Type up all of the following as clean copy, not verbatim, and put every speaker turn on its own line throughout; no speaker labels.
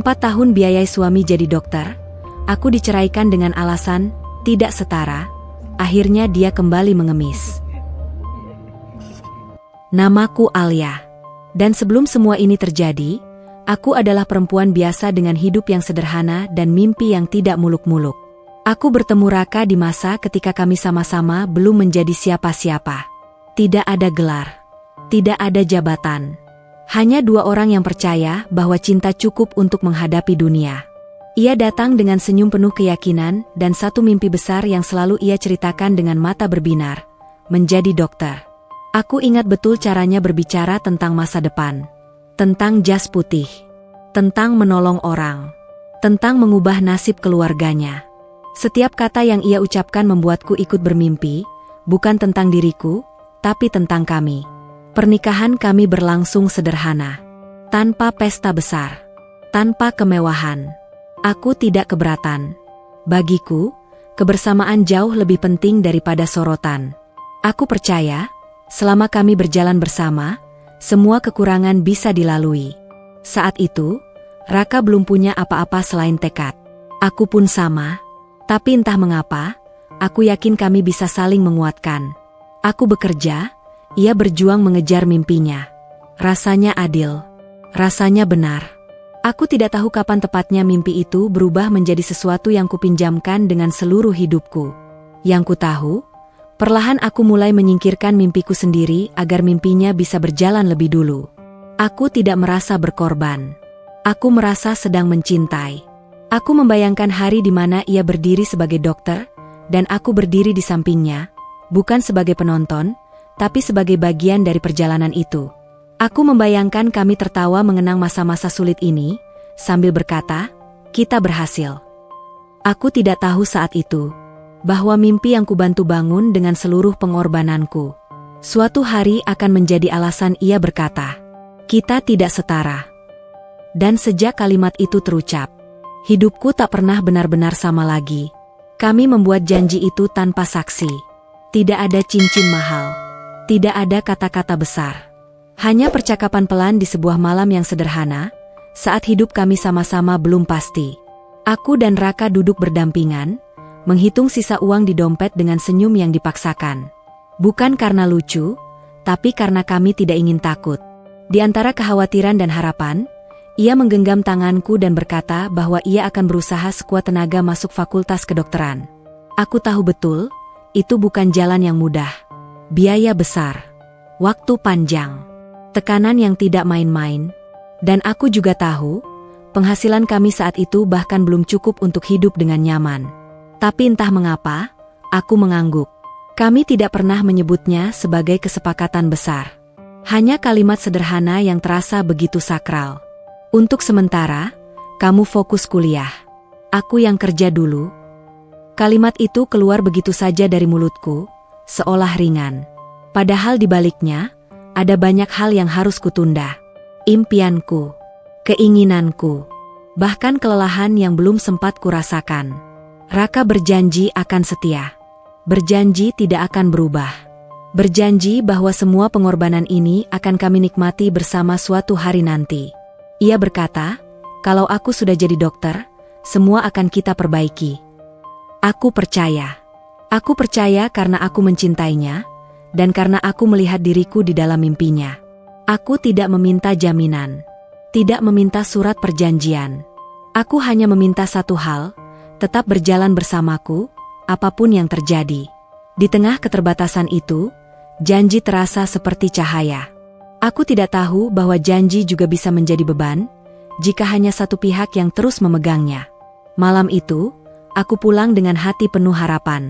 4 tahun biaya suami jadi dokter. Aku diceraikan dengan alasan tidak setara. Akhirnya dia kembali mengemis. Namaku Alia. Dan sebelum semua ini terjadi, aku adalah perempuan biasa dengan hidup yang sederhana dan mimpi yang tidak muluk-muluk. Aku bertemu Raka di masa ketika kami sama-sama belum menjadi siapa-siapa. Tidak ada gelar. Tidak ada jabatan. Hanya 2 orang yang percaya bahwa cinta cukup untuk menghadapi dunia. Ia datang dengan senyum penuh keyakinan dan satu mimpi besar yang selalu ia ceritakan dengan mata berbinar. Menjadi dokter. Aku ingat betul caranya berbicara tentang masa depan. Tentang jas putih. Tentang menolong orang. Tentang mengubah nasib keluarganya. Setiap kata yang ia ucapkan membuatku ikut bermimpi, bukan tentang diriku, tapi tentang kami. Pernikahan kami berlangsung sederhana. Tanpa pesta besar. Tanpa kemewahan. Aku tidak keberatan. Bagiku, kebersamaan jauh lebih penting daripada sorotan. Aku percaya, selama kami berjalan bersama, semua kekurangan bisa dilalui. Saat itu, Raka belum punya apa-apa selain tekad. Aku pun sama, tapi entah mengapa, aku yakin kami bisa saling menguatkan. Aku bekerja, ia berjuang mengejar mimpinya. Rasanya adil. Rasanya benar. Aku tidak tahu kapan tepatnya mimpi itu berubah menjadi sesuatu yang kupinjamkan dengan seluruh hidupku. Yang ku tahu, perlahan aku mulai menyingkirkan mimpiku sendiri agar mimpinya bisa berjalan lebih dulu. Aku tidak merasa berkorban. Aku merasa sedang mencintai. Aku membayangkan hari di mana ia berdiri sebagai dokter, dan aku berdiri di sampingnya, bukan sebagai penonton, tapi sebagai bagian dari perjalanan itu. Aku membayangkan kami tertawa mengenang masa-masa sulit ini, sambil berkata, kita berhasil. Aku tidak tahu saat itu, bahwa mimpi yang kubantu bangun dengan seluruh pengorbananku, suatu hari akan menjadi alasan ia berkata, kita tidak setara. Dan sejak kalimat itu terucap, hidupku tak pernah benar-benar sama lagi. Kami membuat janji itu tanpa saksi. Tidak ada cincin mahal. Tidak ada kata-kata besar. Hanya percakapan pelan di sebuah malam yang sederhana, saat hidup kami sama-sama belum pasti. Aku dan Raka duduk berdampingan, menghitung sisa uang di dompet dengan senyum yang dipaksakan. Bukan karena lucu, tapi karena kami tidak ingin takut. Di antara kekhawatiran dan harapan, ia menggenggam tanganku dan berkata bahwa ia akan berusaha sekuat tenaga masuk fakultas kedokteran. Aku tahu betul, itu bukan jalan yang mudah. Biaya besar, waktu panjang, tekanan yang tidak main-main, dan aku juga tahu, penghasilan kami saat itu bahkan belum cukup untuk hidup dengan nyaman. Tapi entah mengapa, aku mengangguk. Kami tidak pernah menyebutnya sebagai kesepakatan besar. Hanya kalimat sederhana yang terasa begitu sakral. Untuk sementara, kamu fokus kuliah. Aku yang kerja dulu. Kalimat itu keluar begitu saja dari mulutku, seolah ringan. Padahal di baliknya, ada banyak hal yang harus kutunda. Impianku, keinginanku, bahkan kelelahan yang belum sempat kurasakan. Raka berjanji akan setia. Berjanji tidak akan berubah. Berjanji bahwa semua pengorbanan ini akan kami nikmati bersama suatu hari nanti. Ia berkata, kalau aku sudah jadi dokter, semua akan kita perbaiki. Aku percaya. Aku percaya karena aku mencintainya, dan karena aku melihat diriku di dalam mimpinya. Aku tidak meminta jaminan. Tidak meminta surat perjanjian. Aku hanya meminta satu hal, tetap berjalan bersamaku, apapun yang terjadi. Di tengah keterbatasan itu, janji terasa seperti cahaya. Aku tidak tahu bahwa janji juga bisa menjadi beban, jika hanya satu pihak yang terus memegangnya. Malam itu, aku pulang dengan hati penuh harapan.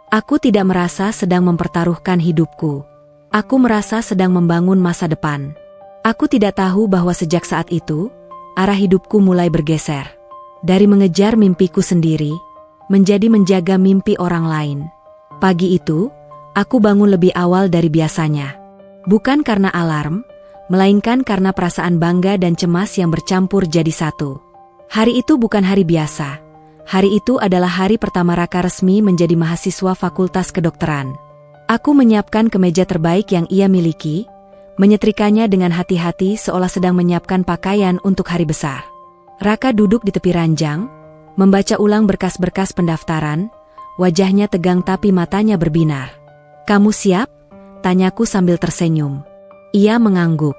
Aku tidak merasa sedang mempertaruhkan hidupku. Aku merasa sedang membangun masa depan. Aku tidak tahu bahwa sejak saat itu, arah hidupku mulai bergeser. Dari mengejar mimpiku sendiri, menjadi menjaga mimpi orang lain. Pagi itu, aku bangun lebih awal dari biasanya. Bukan karena alarm, melainkan karena perasaan bangga dan cemas yang bercampur jadi satu. Hari itu bukan hari biasa. Hari itu adalah hari pertama Raka resmi menjadi mahasiswa Fakultas Kedokteran. Aku menyiapkan kemeja terbaik yang ia miliki, menyetrikanya dengan hati-hati seolah sedang menyiapkan pakaian untuk hari besar. Raka duduk di tepi ranjang, membaca ulang berkas-berkas pendaftaran, wajahnya tegang tapi matanya berbinar. "Kamu siap?" tanyaku sambil tersenyum. Ia mengangguk.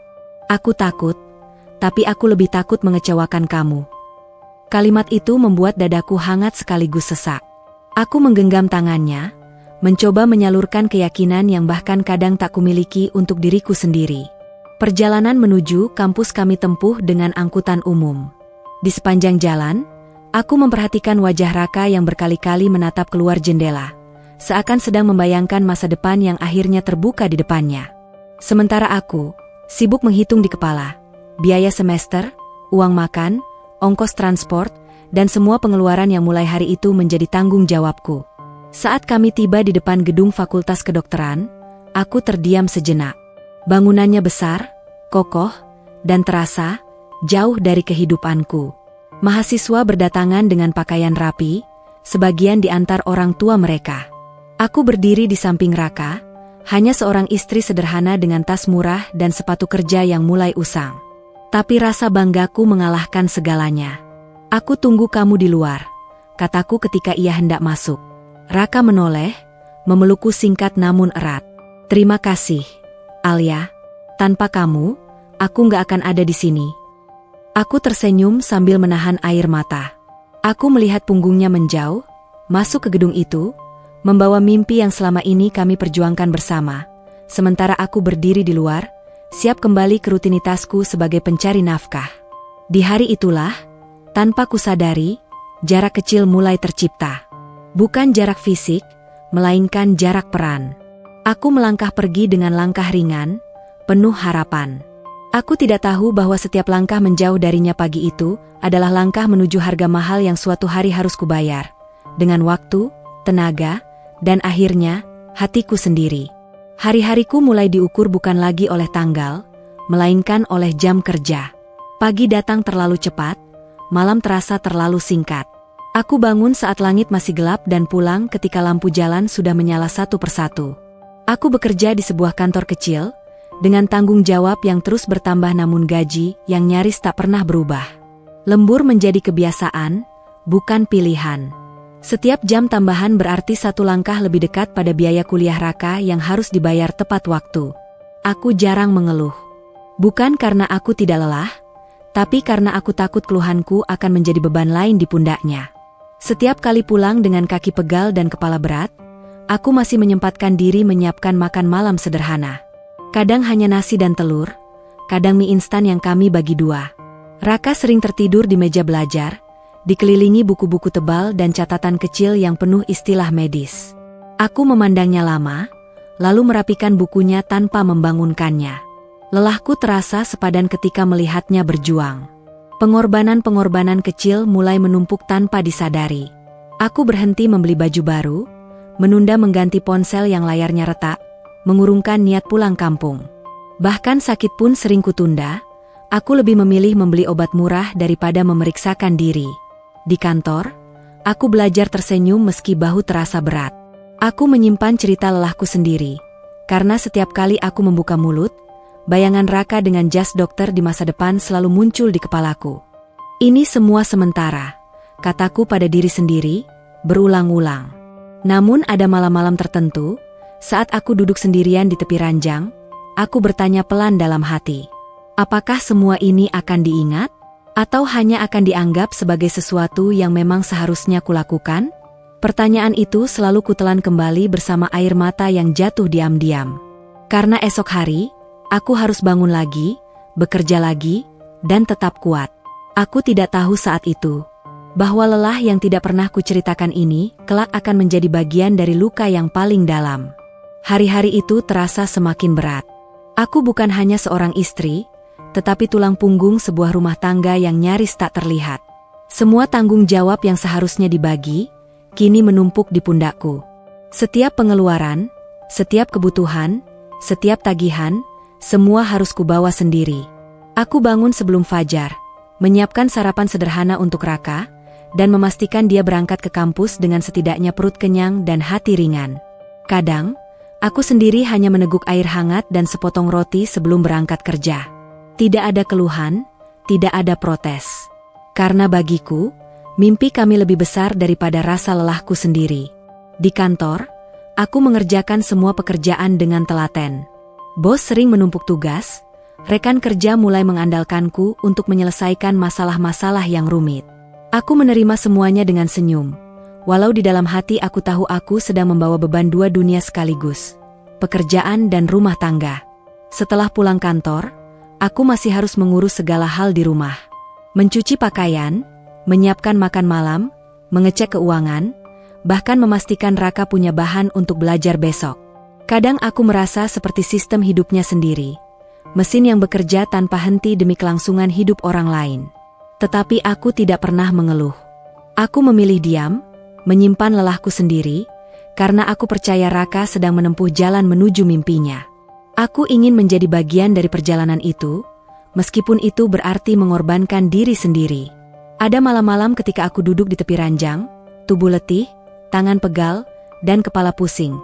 "Aku takut, tapi aku lebih takut mengecewakan kamu." Kalimat itu membuat dadaku hangat sekaligus sesak. Aku menggenggam tangannya, mencoba menyalurkan keyakinan yang bahkan kadang tak kumiliki untuk diriku sendiri. Perjalanan menuju kampus kami tempuh dengan angkutan umum. Di sepanjang jalan, aku memperhatikan wajah Raka yang berkali-kali menatap keluar jendela, seakan sedang membayangkan masa depan yang akhirnya terbuka di depannya. Sementara aku sibuk menghitung di kepala biaya semester, uang makan, ongkos transport, dan semua pengeluaran yang mulai hari itu menjadi tanggung jawabku. Saat kami tiba di depan gedung Fakultas Kedokteran, aku terdiam sejenak. Bangunannya besar, kokoh, dan terasa jauh dari kehidupanku. Mahasiswa berdatangan dengan pakaian rapi, sebagian diantar orang tua mereka. Aku berdiri di samping Raka, hanya seorang istri sederhana dengan tas murah dan sepatu kerja yang mulai usang. Tapi rasa banggaku mengalahkan segalanya. "Aku tunggu kamu di luar," kataku ketika ia hendak masuk. Raka menoleh, memelukku singkat namun erat. "Terima kasih, Alia. Tanpa kamu, aku nggak akan ada di sini." Aku tersenyum sambil menahan air mata. Aku melihat punggungnya menjauh, masuk ke gedung itu, membawa mimpi yang selama ini kami perjuangkan bersama. Sementara aku berdiri di luar, siap kembali ke rutinitasku sebagai pencari nafkah. Di hari itulah, tanpa kusadari, jarak kecil mulai tercipta. Bukan jarak fisik, melainkan jarak peran. Aku melangkah pergi dengan langkah ringan, penuh harapan. Aku tidak tahu bahwa setiap langkah menjauh darinya pagi itu adalah langkah menuju harga mahal yang suatu hari harus kubayar. Dengan waktu, tenaga, dan akhirnya, hatiku sendiri. Hari-hariku mulai diukur bukan lagi oleh tanggal, melainkan oleh jam kerja. Pagi datang terlalu cepat, malam terasa terlalu singkat. Aku bangun saat langit masih gelap dan pulang ketika lampu jalan sudah menyala satu persatu. Aku bekerja di sebuah kantor kecil, dengan tanggung jawab yang terus bertambah namun gaji yang nyaris tak pernah berubah. Lembur menjadi kebiasaan, bukan pilihan. Setiap jam tambahan berarti satu langkah lebih dekat pada biaya kuliah Raka yang harus dibayar tepat waktu. Aku jarang mengeluh. Bukan karena aku tidak lelah, tapi karena aku takut keluhanku akan menjadi beban lain di pundaknya. Setiap kali pulang dengan kaki pegal dan kepala berat, aku masih menyempatkan diri menyiapkan makan malam sederhana. Kadang hanya nasi dan telur, kadang mie instan yang kami bagi dua. Raka sering tertidur di meja belajar, dikelilingi buku-buku tebal dan catatan kecil yang penuh istilah medis. Aku memandangnya lama, lalu merapikan bukunya tanpa membangunkannya. Lelahku terasa sepadan ketika melihatnya berjuang. Pengorbanan-pengorbanan kecil mulai menumpuk tanpa disadari. Aku berhenti membeli baju baru, menunda mengganti ponsel yang layarnya retak, mengurungkan niat pulang kampung. Bahkan sakit pun sering kutunda, aku lebih memilih membeli obat murah daripada memeriksakan diri. Di kantor, aku belajar tersenyum meski bahu terasa berat. Aku menyimpan cerita lelahku sendiri, karena setiap kali aku membuka mulut, bayangan Raka dengan jas dokter di masa depan selalu muncul di kepalaku. "Ini semua sementara," kataku pada diri sendiri, berulang-ulang. Namun ada malam-malam tertentu, saat aku duduk sendirian di tepi ranjang, aku bertanya pelan dalam hati. Apakah semua ini akan diingat? Atau hanya akan dianggap sebagai sesuatu yang memang seharusnya kulakukan? Pertanyaan itu selalu kutelan kembali bersama air mata yang jatuh diam-diam. Karena esok hari, aku harus bangun lagi, bekerja lagi, dan tetap kuat. Aku tidak tahu saat itu bahwa lelah yang tidak pernah kuceritakan ini kelak akan menjadi bagian dari luka yang paling dalam. Hari-hari itu terasa semakin berat. Aku bukan hanya seorang istri, tetapi tulang punggung sebuah rumah tangga yang nyaris tak terlihat. Semua tanggung jawab yang seharusnya dibagi, kini menumpuk di pundakku. Setiap pengeluaran, setiap kebutuhan, setiap tagihan, semua harus kubawa sendiri. Aku bangun sebelum fajar, menyiapkan sarapan sederhana untuk Raka, dan memastikan dia berangkat ke kampus dengan setidaknya perut kenyang dan hati ringan. Kadang, aku sendiri hanya meneguk air hangat dan sepotong roti sebelum berangkat kerja. Tidak ada keluhan, tidak ada protes. Karena bagiku, mimpi kami lebih besar daripada rasa lelahku sendiri. Di kantor, aku mengerjakan semua pekerjaan dengan telaten. Bos sering menumpuk tugas, rekan kerja mulai mengandalkanku untuk menyelesaikan masalah-masalah yang rumit. Aku menerima semuanya dengan senyum, walau di dalam hati aku tahu aku sedang membawa beban dua dunia sekaligus, pekerjaan dan rumah tangga. Setelah pulang kantor, aku masih harus mengurus segala hal di rumah. Mencuci pakaian, menyiapkan makan malam, mengecek keuangan, bahkan memastikan Raka punya bahan untuk belajar besok. Kadang aku merasa seperti sistem hidupnya sendiri, mesin yang bekerja tanpa henti demi kelangsungan hidup orang lain. Tetapi aku tidak pernah mengeluh. Aku memilih diam, menyimpan lelahku sendiri, karena aku percaya Raka sedang menempuh jalan menuju mimpinya. Aku ingin menjadi bagian dari perjalanan itu, meskipun itu berarti mengorbankan diri sendiri. Ada malam-malam ketika aku duduk di tepi ranjang, tubuh letih, tangan pegal, dan kepala pusing.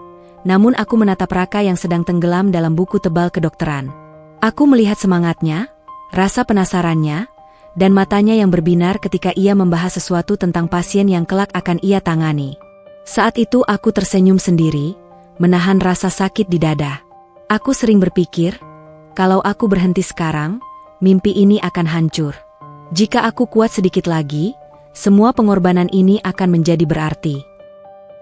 Namun aku menatap Raka yang sedang tenggelam dalam buku tebal kedokteran. Aku melihat semangatnya, rasa penasarannya, dan matanya yang berbinar ketika ia membahas sesuatu tentang pasien yang kelak akan ia tangani. Saat itu aku tersenyum sendiri, menahan rasa sakit di dada. Aku sering berpikir, kalau aku berhenti sekarang, mimpi ini akan hancur. Jika aku kuat sedikit lagi, semua pengorbanan ini akan menjadi berarti.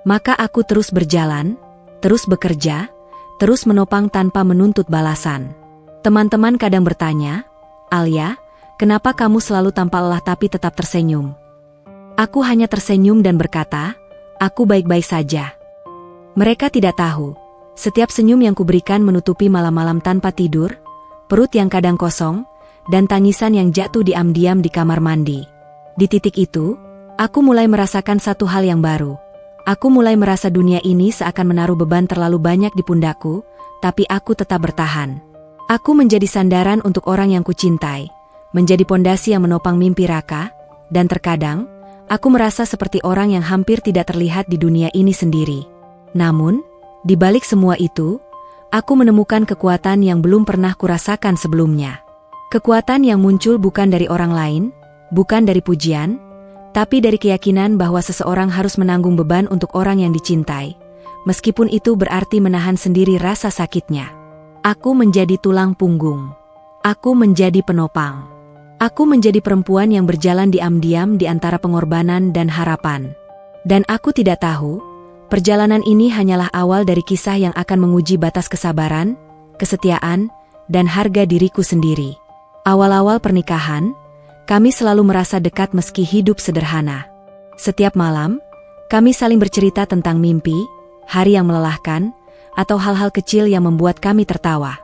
Maka aku terus berjalan, terus bekerja, terus menopang tanpa menuntut balasan. Teman-teman kadang bertanya, "Alia, kenapa kamu selalu tampak lelah tapi tetap tersenyum?" Aku hanya tersenyum dan berkata, "Aku baik-baik saja." Mereka tidak tahu, setiap senyum yang kuberikan menutupi malam-malam tanpa tidur, perut yang kadang kosong, dan tangisan yang jatuh diam-diam di kamar mandi. Di titik itu, aku mulai merasakan satu hal yang baru. Aku mulai merasa dunia ini seakan menaruh beban terlalu banyak di pundakku, tapi aku tetap bertahan. Aku menjadi sandaran untuk orang yang kucintai, menjadi pondasi yang menopang mimpi Raka, dan terkadang, aku merasa seperti orang yang hampir tidak terlihat di dunia ini sendiri. Namun, di balik semua itu, aku menemukan kekuatan yang belum pernah kurasakan sebelumnya. Kekuatan yang muncul bukan dari orang lain, bukan dari pujian, tapi dari keyakinan bahwa seseorang harus menanggung beban untuk orang yang dicintai, meskipun itu berarti menahan sendiri rasa sakitnya. Aku menjadi tulang punggung. Aku menjadi penopang. Aku menjadi perempuan yang berjalan diam-diam di antara pengorbanan dan harapan. Dan aku tidak tahu, perjalanan ini hanyalah awal dari kisah yang akan menguji batas kesabaran, kesetiaan, dan harga diriku sendiri. Awal-awal pernikahan, kami selalu merasa dekat meski hidup sederhana. Setiap malam, kami saling bercerita tentang mimpi, hari yang melelahkan, atau hal-hal kecil yang membuat kami tertawa.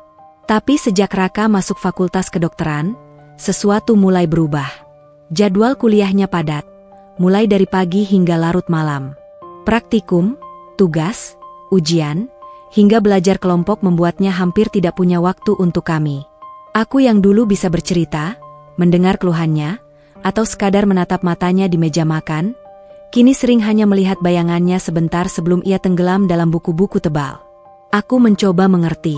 Tapi sejak Raka masuk fakultas kedokteran, sesuatu mulai berubah. Jadwal kuliahnya padat, mulai dari pagi hingga larut malam. Praktikum, tugas, ujian, hingga belajar kelompok membuatnya hampir tidak punya waktu untuk kami. Aku yang dulu bisa bercerita, mendengar keluhannya, atau sekadar menatap matanya di meja makan, kini sering hanya melihat bayangannya sebentar sebelum ia tenggelam dalam buku-buku tebal. Aku mencoba mengerti.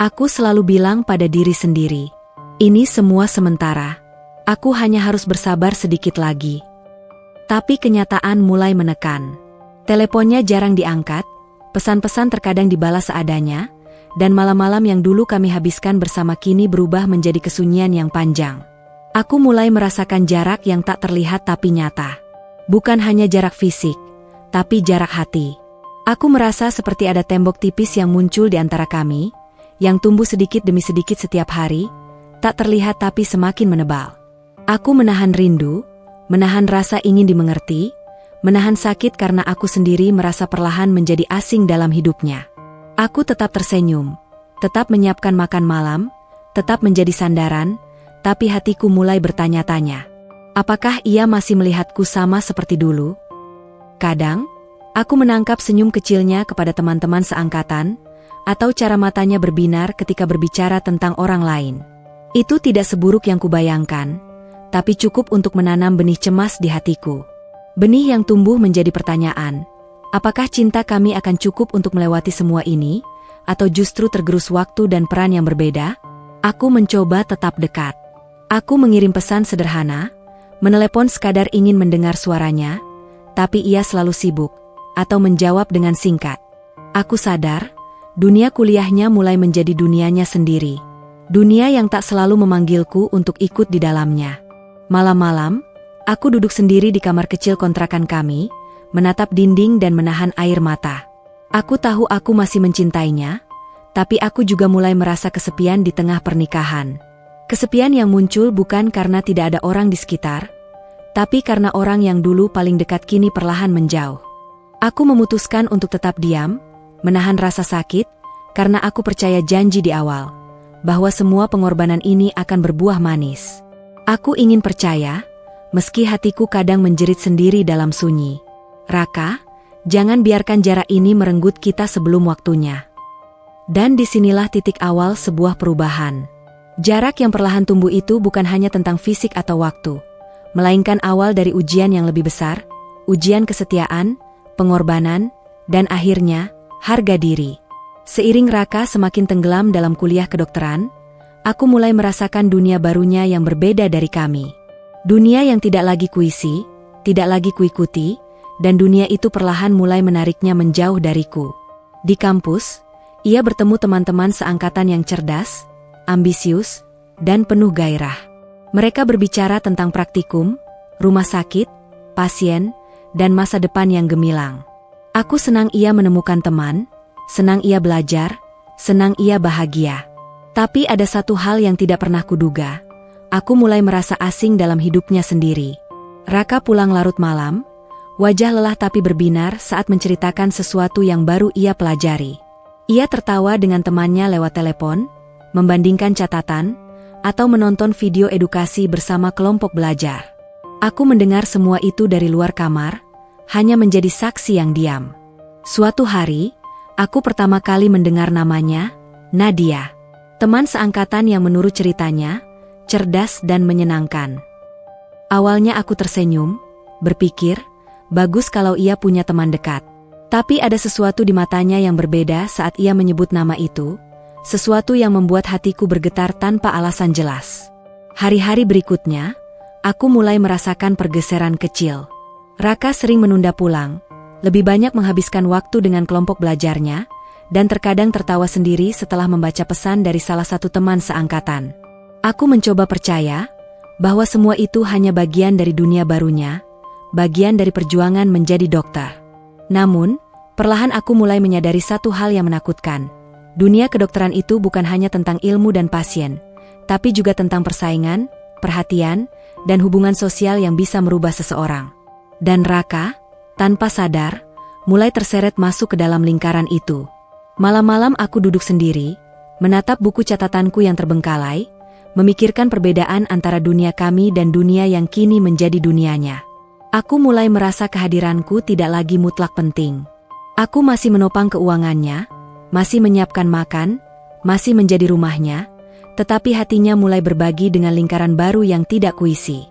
Aku selalu bilang pada diri sendiri, ini semua sementara. Aku hanya harus bersabar sedikit lagi. Tapi kenyataan mulai menekan. Teleponnya jarang diangkat, pesan-pesan terkadang dibalas seadanya, dan malam-malam yang dulu kami habiskan bersama kini berubah menjadi kesunyian yang panjang. Aku mulai merasakan jarak yang tak terlihat tapi nyata. Bukan hanya jarak fisik, tapi jarak hati. Aku merasa seperti ada tembok tipis yang muncul di antara kami, yang tumbuh sedikit demi sedikit setiap hari, tak terlihat tapi semakin menebal. Aku menahan rindu, menahan rasa ingin dimengerti, menahan sakit karena aku sendiri merasa perlahan menjadi asing dalam hidupnya. Aku tetap tersenyum, tetap menyiapkan makan malam, tetap menjadi sandaran, tapi hatiku mulai bertanya-tanya. Apakah ia masih melihatku sama seperti dulu? Kadang, aku menangkap senyum kecilnya kepada teman-teman seangkatan, atau cara matanya berbinar ketika berbicara tentang orang lain. Itu tidak seburuk yang kubayangkan, tapi cukup untuk menanam benih cemas di hatiku. Benih yang tumbuh menjadi pertanyaan, apakah cinta kami akan cukup untuk melewati semua ini, atau justru tergerus waktu dan peran yang berbeda? Aku mencoba tetap dekat. Aku mengirim pesan sederhana, Menelepon sekadar ingin mendengar suaranya, tapi ia selalu sibuk, atau menjawab dengan singkat. Aku sadar, dunia kuliahnya mulai menjadi dunianya sendiri. Dunia yang tak selalu memanggilku untuk ikut di dalamnya. Malam-malam, aku duduk sendiri di kamar kecil kontrakan kami, menatap dinding dan menahan air mata. Aku tahu aku masih mencintainya, tapi aku juga mulai merasa kesepian di tengah pernikahan. Kesepian yang muncul bukan karena tidak ada orang di sekitar, tapi karena orang yang dulu paling dekat kini perlahan menjauh. Aku memutuskan untuk tetap diam, menahan rasa sakit, karena aku percaya janji di awal, bahwa semua pengorbanan ini akan berbuah manis. Aku ingin percaya, meski hatiku kadang menjerit sendiri dalam sunyi. Raka, jangan biarkan jarak ini merenggut kita sebelum waktunya. Dan disinilah titik awal sebuah perubahan. Jarak yang perlahan tumbuh itu bukan hanya tentang fisik atau waktu, melainkan awal dari ujian yang lebih besar, ujian kesetiaan, pengorbanan, dan akhirnya, harga diri. Seiring Raka semakin tenggelam dalam kuliah kedokteran, aku mulai merasakan dunia barunya yang berbeda dari kami. Dunia yang tidak lagi kuisi, tidak lagi kuikuti, dan dunia itu perlahan mulai menariknya menjauh dariku. Di kampus, ia bertemu teman-teman seangkatan yang cerdas, ambisius, dan penuh gairah. Mereka berbicara tentang praktikum, rumah sakit, pasien, dan masa depan yang gemilang. Aku senang ia menemukan teman, senang ia belajar, senang ia bahagia. Tapi ada satu hal yang tidak pernah kuduga. Aku mulai merasa asing dalam hidupnya sendiri. Raka pulang larut malam, wajah lelah tapi berbinar saat menceritakan sesuatu yang baru ia pelajari. Ia tertawa dengan temannya lewat telepon, membandingkan catatan, atau menonton video edukasi bersama kelompok belajar. Aku mendengar semua itu dari luar kamar, hanya menjadi saksi yang diam. Suatu hari, aku pertama kali mendengar namanya, Nadia. Teman seangkatan yang menurut ceritanya, cerdas dan menyenangkan. Awalnya aku tersenyum, berpikir, bagus kalau ia punya teman dekat. Tapi ada sesuatu di matanya yang berbeda saat ia menyebut nama itu, sesuatu yang membuat hatiku bergetar tanpa alasan jelas. Hari-hari berikutnya, aku mulai merasakan pergeseran kecil. Raka sering menunda pulang, lebih banyak menghabiskan waktu dengan kelompok belajarnya, dan terkadang tertawa sendiri setelah membaca pesan dari salah satu teman seangkatan. Aku mencoba percaya bahwa semua itu hanya bagian dari dunia barunya, bagian dari perjuangan menjadi dokter. Namun, perlahan aku mulai menyadari satu hal yang menakutkan. Dunia kedokteran itu bukan hanya tentang ilmu dan pasien, tapi juga tentang persaingan, perhatian, dan hubungan sosial yang bisa merubah seseorang. Dan Raka, tanpa sadar, mulai terseret masuk ke dalam lingkaran itu. Malam-malam aku duduk sendiri, menatap buku catatanku yang terbengkalai, memikirkan perbedaan antara dunia kami dan dunia yang kini menjadi dunianya. Aku mulai merasa kehadiranku tidak lagi mutlak penting. Aku masih menopang keuangannya, masih menyiapkan makan, masih menjadi rumahnya, tetapi hatinya mulai berbagi dengan lingkaran baru yang tidak kuisi.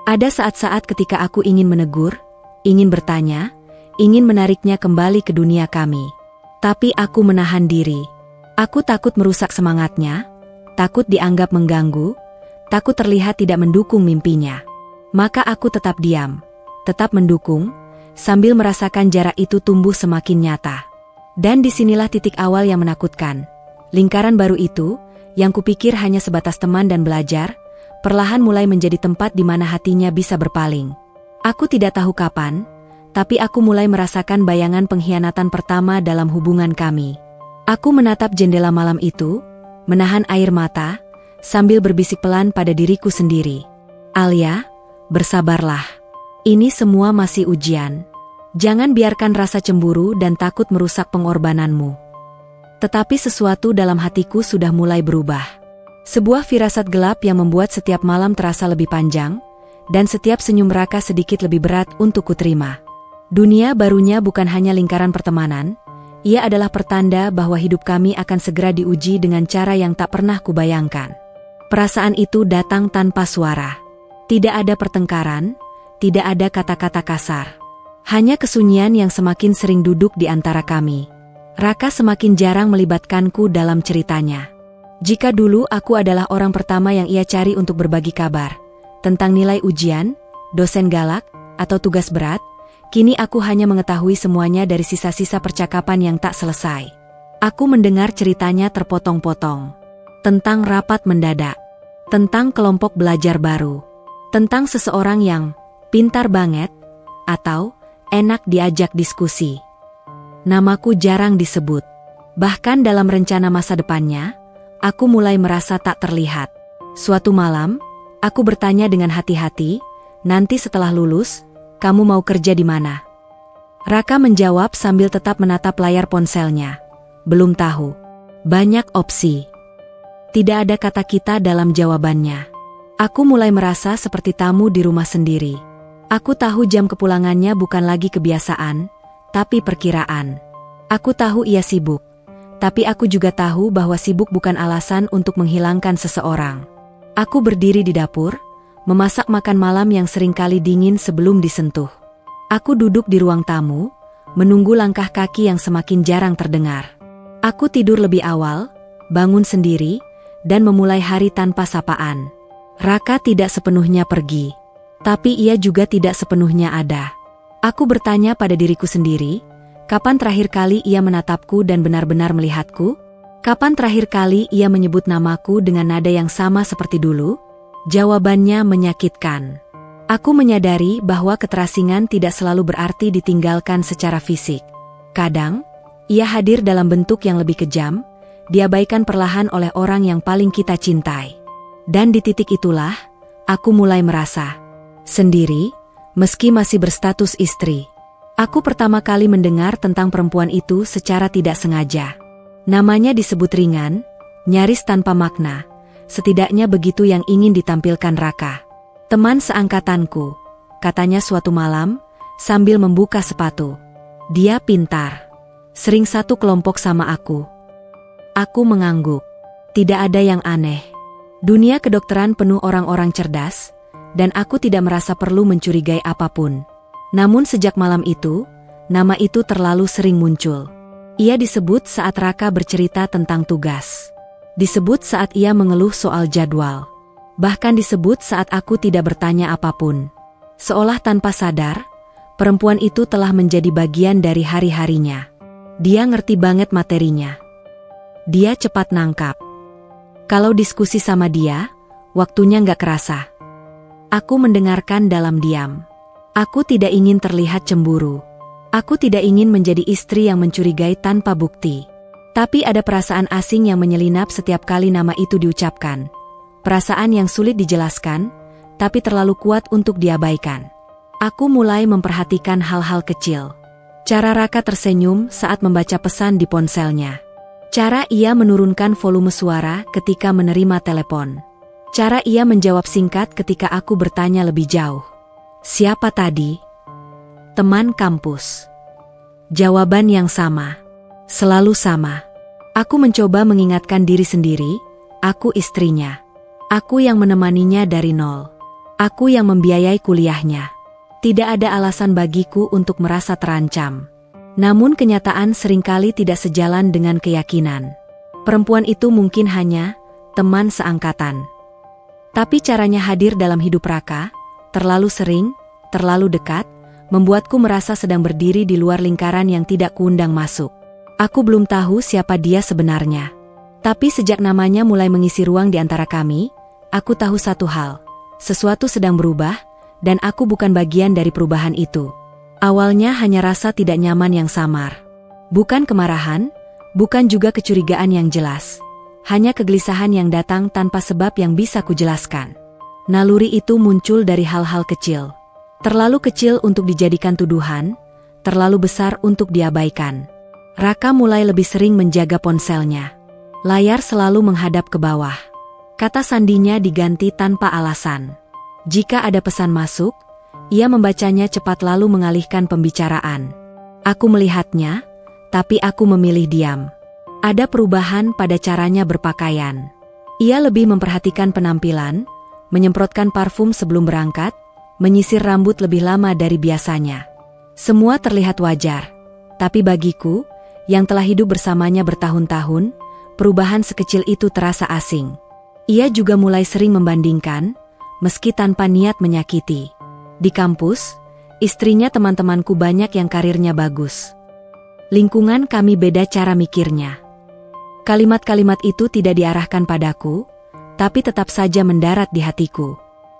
Ada saat-saat ketika aku ingin menegur, ingin bertanya, ingin menariknya kembali ke dunia kami. Tapi aku menahan diri. Aku takut merusak semangatnya, takut dianggap mengganggu, takut terlihat tidak mendukung mimpinya. Maka aku tetap diam, tetap mendukung, sambil merasakan jarak itu tumbuh semakin nyata. Dan disinilah titik awal yang menakutkan. Lingkaran baru itu, yang kupikir hanya sebatas teman dan belajar, perlahan mulai menjadi tempat di mana hatinya bisa berpaling. Aku tidak tahu kapan, tapi aku mulai merasakan bayangan pengkhianatan pertama dalam hubungan kami. Aku menatap jendela malam itu, menahan air mata, sambil berbisik pelan pada diriku sendiri. Alia, bersabarlah. Ini semua masih ujian. Jangan biarkan rasa cemburu dan takut merusak pengorbananmu. Tetapi sesuatu dalam hatiku sudah mulai berubah. Sebuah firasat gelap yang membuat setiap malam terasa lebih panjang, dan setiap senyum Raka sedikit lebih berat untuk kuterima. Dunia barunya bukan hanya lingkaran pertemanan, ia adalah pertanda bahwa hidup kami akan segera diuji dengan cara yang tak pernah kubayangkan. Perasaan itu datang tanpa suara. Tidak ada pertengkaran, tidak ada kata-kata kasar. Hanya kesunyian yang semakin sering duduk di antara kami. Raka semakin jarang melibatkanku dalam ceritanya. Jika dulu aku adalah orang pertama yang ia cari untuk berbagi kabar tentang nilai ujian, dosen galak, atau tugas berat, kini aku hanya mengetahui semuanya dari sisa-sisa percakapan yang tak selesai. Aku mendengar ceritanya terpotong-potong. Tentang rapat mendadak. Tentang kelompok belajar baru. Tentang seseorang yang pintar banget, atau enak diajak diskusi. Namaku jarang disebut. Bahkan dalam rencana masa depannya, aku mulai merasa tak terlihat. Suatu malam, aku bertanya dengan hati-hati, nanti setelah lulus, kamu mau kerja di mana? Raka menjawab sambil tetap menatap layar ponselnya. Belum tahu. Banyak opsi. Tidak ada kata kita dalam jawabannya. Aku mulai merasa seperti tamu di rumah sendiri. Aku tahu jam kepulangannya bukan lagi kebiasaan, tapi perkiraan. Aku tahu ia sibuk. Tapi aku juga tahu bahwa sibuk bukan alasan untuk menghilangkan seseorang. Aku berdiri di dapur, memasak makan malam yang seringkali dingin sebelum disentuh. Aku duduk di ruang tamu, menunggu langkah kaki yang semakin jarang terdengar. Aku tidur lebih awal, bangun sendiri, dan memulai hari tanpa sapaan. Raka tidak sepenuhnya pergi, tapi ia juga tidak sepenuhnya ada. Aku bertanya pada diriku sendiri, kapan terakhir kali ia menatapku dan benar-benar melihatku? Kapan terakhir kali ia menyebut namaku dengan nada yang sama seperti dulu? Jawabannya menyakitkan. Aku menyadari bahwa keterasingan tidak selalu berarti ditinggalkan secara fisik. Kadang, ia hadir dalam bentuk yang lebih kejam, diabaikan perlahan oleh orang yang paling kita cintai. Dan di titik itulah, aku mulai merasa sendiri, meski masih berstatus istri. Aku pertama kali mendengar tentang perempuan itu secara tidak sengaja. Namanya disebut ringan, nyaris tanpa makna, setidaknya begitu yang ingin ditampilkan Raka. Teman seangkatanku, katanya suatu malam, sambil membuka sepatu. Dia pintar. Sering satu kelompok sama aku. Aku mengangguk. Tidak ada yang aneh. Dunia kedokteran penuh orang-orang cerdas, dan aku tidak merasa perlu mencurigai apapun. Namun sejak malam itu, nama itu terlalu sering muncul. Ia disebut saat Raka bercerita tentang tugas. Disebut saat ia mengeluh soal jadwal. Bahkan disebut saat aku tidak bertanya apapun. Seolah tanpa sadar, perempuan itu telah menjadi bagian dari hari-harinya. Dia ngerti banget materinya. Dia cepat nangkap. Kalau diskusi sama dia, waktunya nggak kerasa. Aku mendengarkan dalam diam. Aku tidak ingin terlihat cemburu. Aku tidak ingin menjadi istri yang mencurigai tanpa bukti. Tapi ada perasaan asing yang menyelinap setiap kali nama itu diucapkan. Perasaan yang sulit dijelaskan, tapi terlalu kuat untuk diabaikan. Aku mulai memperhatikan hal-hal kecil. Cara Raka tersenyum saat membaca pesan di ponselnya. Cara ia menurunkan volume suara ketika menerima telepon. Cara ia menjawab singkat ketika aku bertanya lebih jauh. Siapa tadi? Teman kampus. Jawaban yang sama. Selalu sama. Aku mencoba mengingatkan diri sendiri, aku istrinya. Aku yang menemaninya dari nol. Aku yang membiayai kuliahnya. Tidak ada alasan bagiku untuk merasa terancam. Namun kenyataan seringkali tidak sejalan dengan keyakinan. Perempuan itu mungkin hanya teman seangkatan. Tapi caranya hadir dalam hidup Raka, terlalu sering, terlalu dekat, membuatku merasa sedang berdiri di luar lingkaran yang tidak kuundang masuk. Aku belum tahu siapa dia sebenarnya. Tapi sejak namanya mulai mengisi ruang di antara kami, aku tahu satu hal. Sesuatu sedang berubah, dan aku bukan bagian dari perubahan itu. Awalnya hanya rasa tidak nyaman yang samar. Bukan kemarahan, bukan juga kecurigaan yang jelas. Hanya kegelisahan yang datang tanpa sebab yang bisa kujelaskan. Naluri itu muncul dari hal-hal kecil. Terlalu kecil untuk dijadikan tuduhan, terlalu besar untuk diabaikan. Raka mulai lebih sering menjaga ponselnya. Layar selalu menghadap ke bawah. Kata sandinya diganti tanpa alasan. Jika ada pesan masuk, ia membacanya cepat lalu mengalihkan pembicaraan. Aku melihatnya, tapi aku memilih diam. Ada perubahan pada caranya berpakaian. Ia lebih memperhatikan penampilan, menyemprotkan parfum sebelum berangkat, menyisir rambut lebih lama dari biasanya. Semua terlihat wajar, tapi bagiku, yang telah hidup bersamanya bertahun-tahun, perubahan sekecil itu terasa asing. Ia juga mulai sering membandingkan, meski tanpa niat menyakiti. Di kampus, istrinya teman-temanku banyak yang karirnya bagus. Lingkungan kami beda cara mikirnya. Kalimat-kalimat itu tidak diarahkan padaku, tapi tetap saja mendarat di hatiku.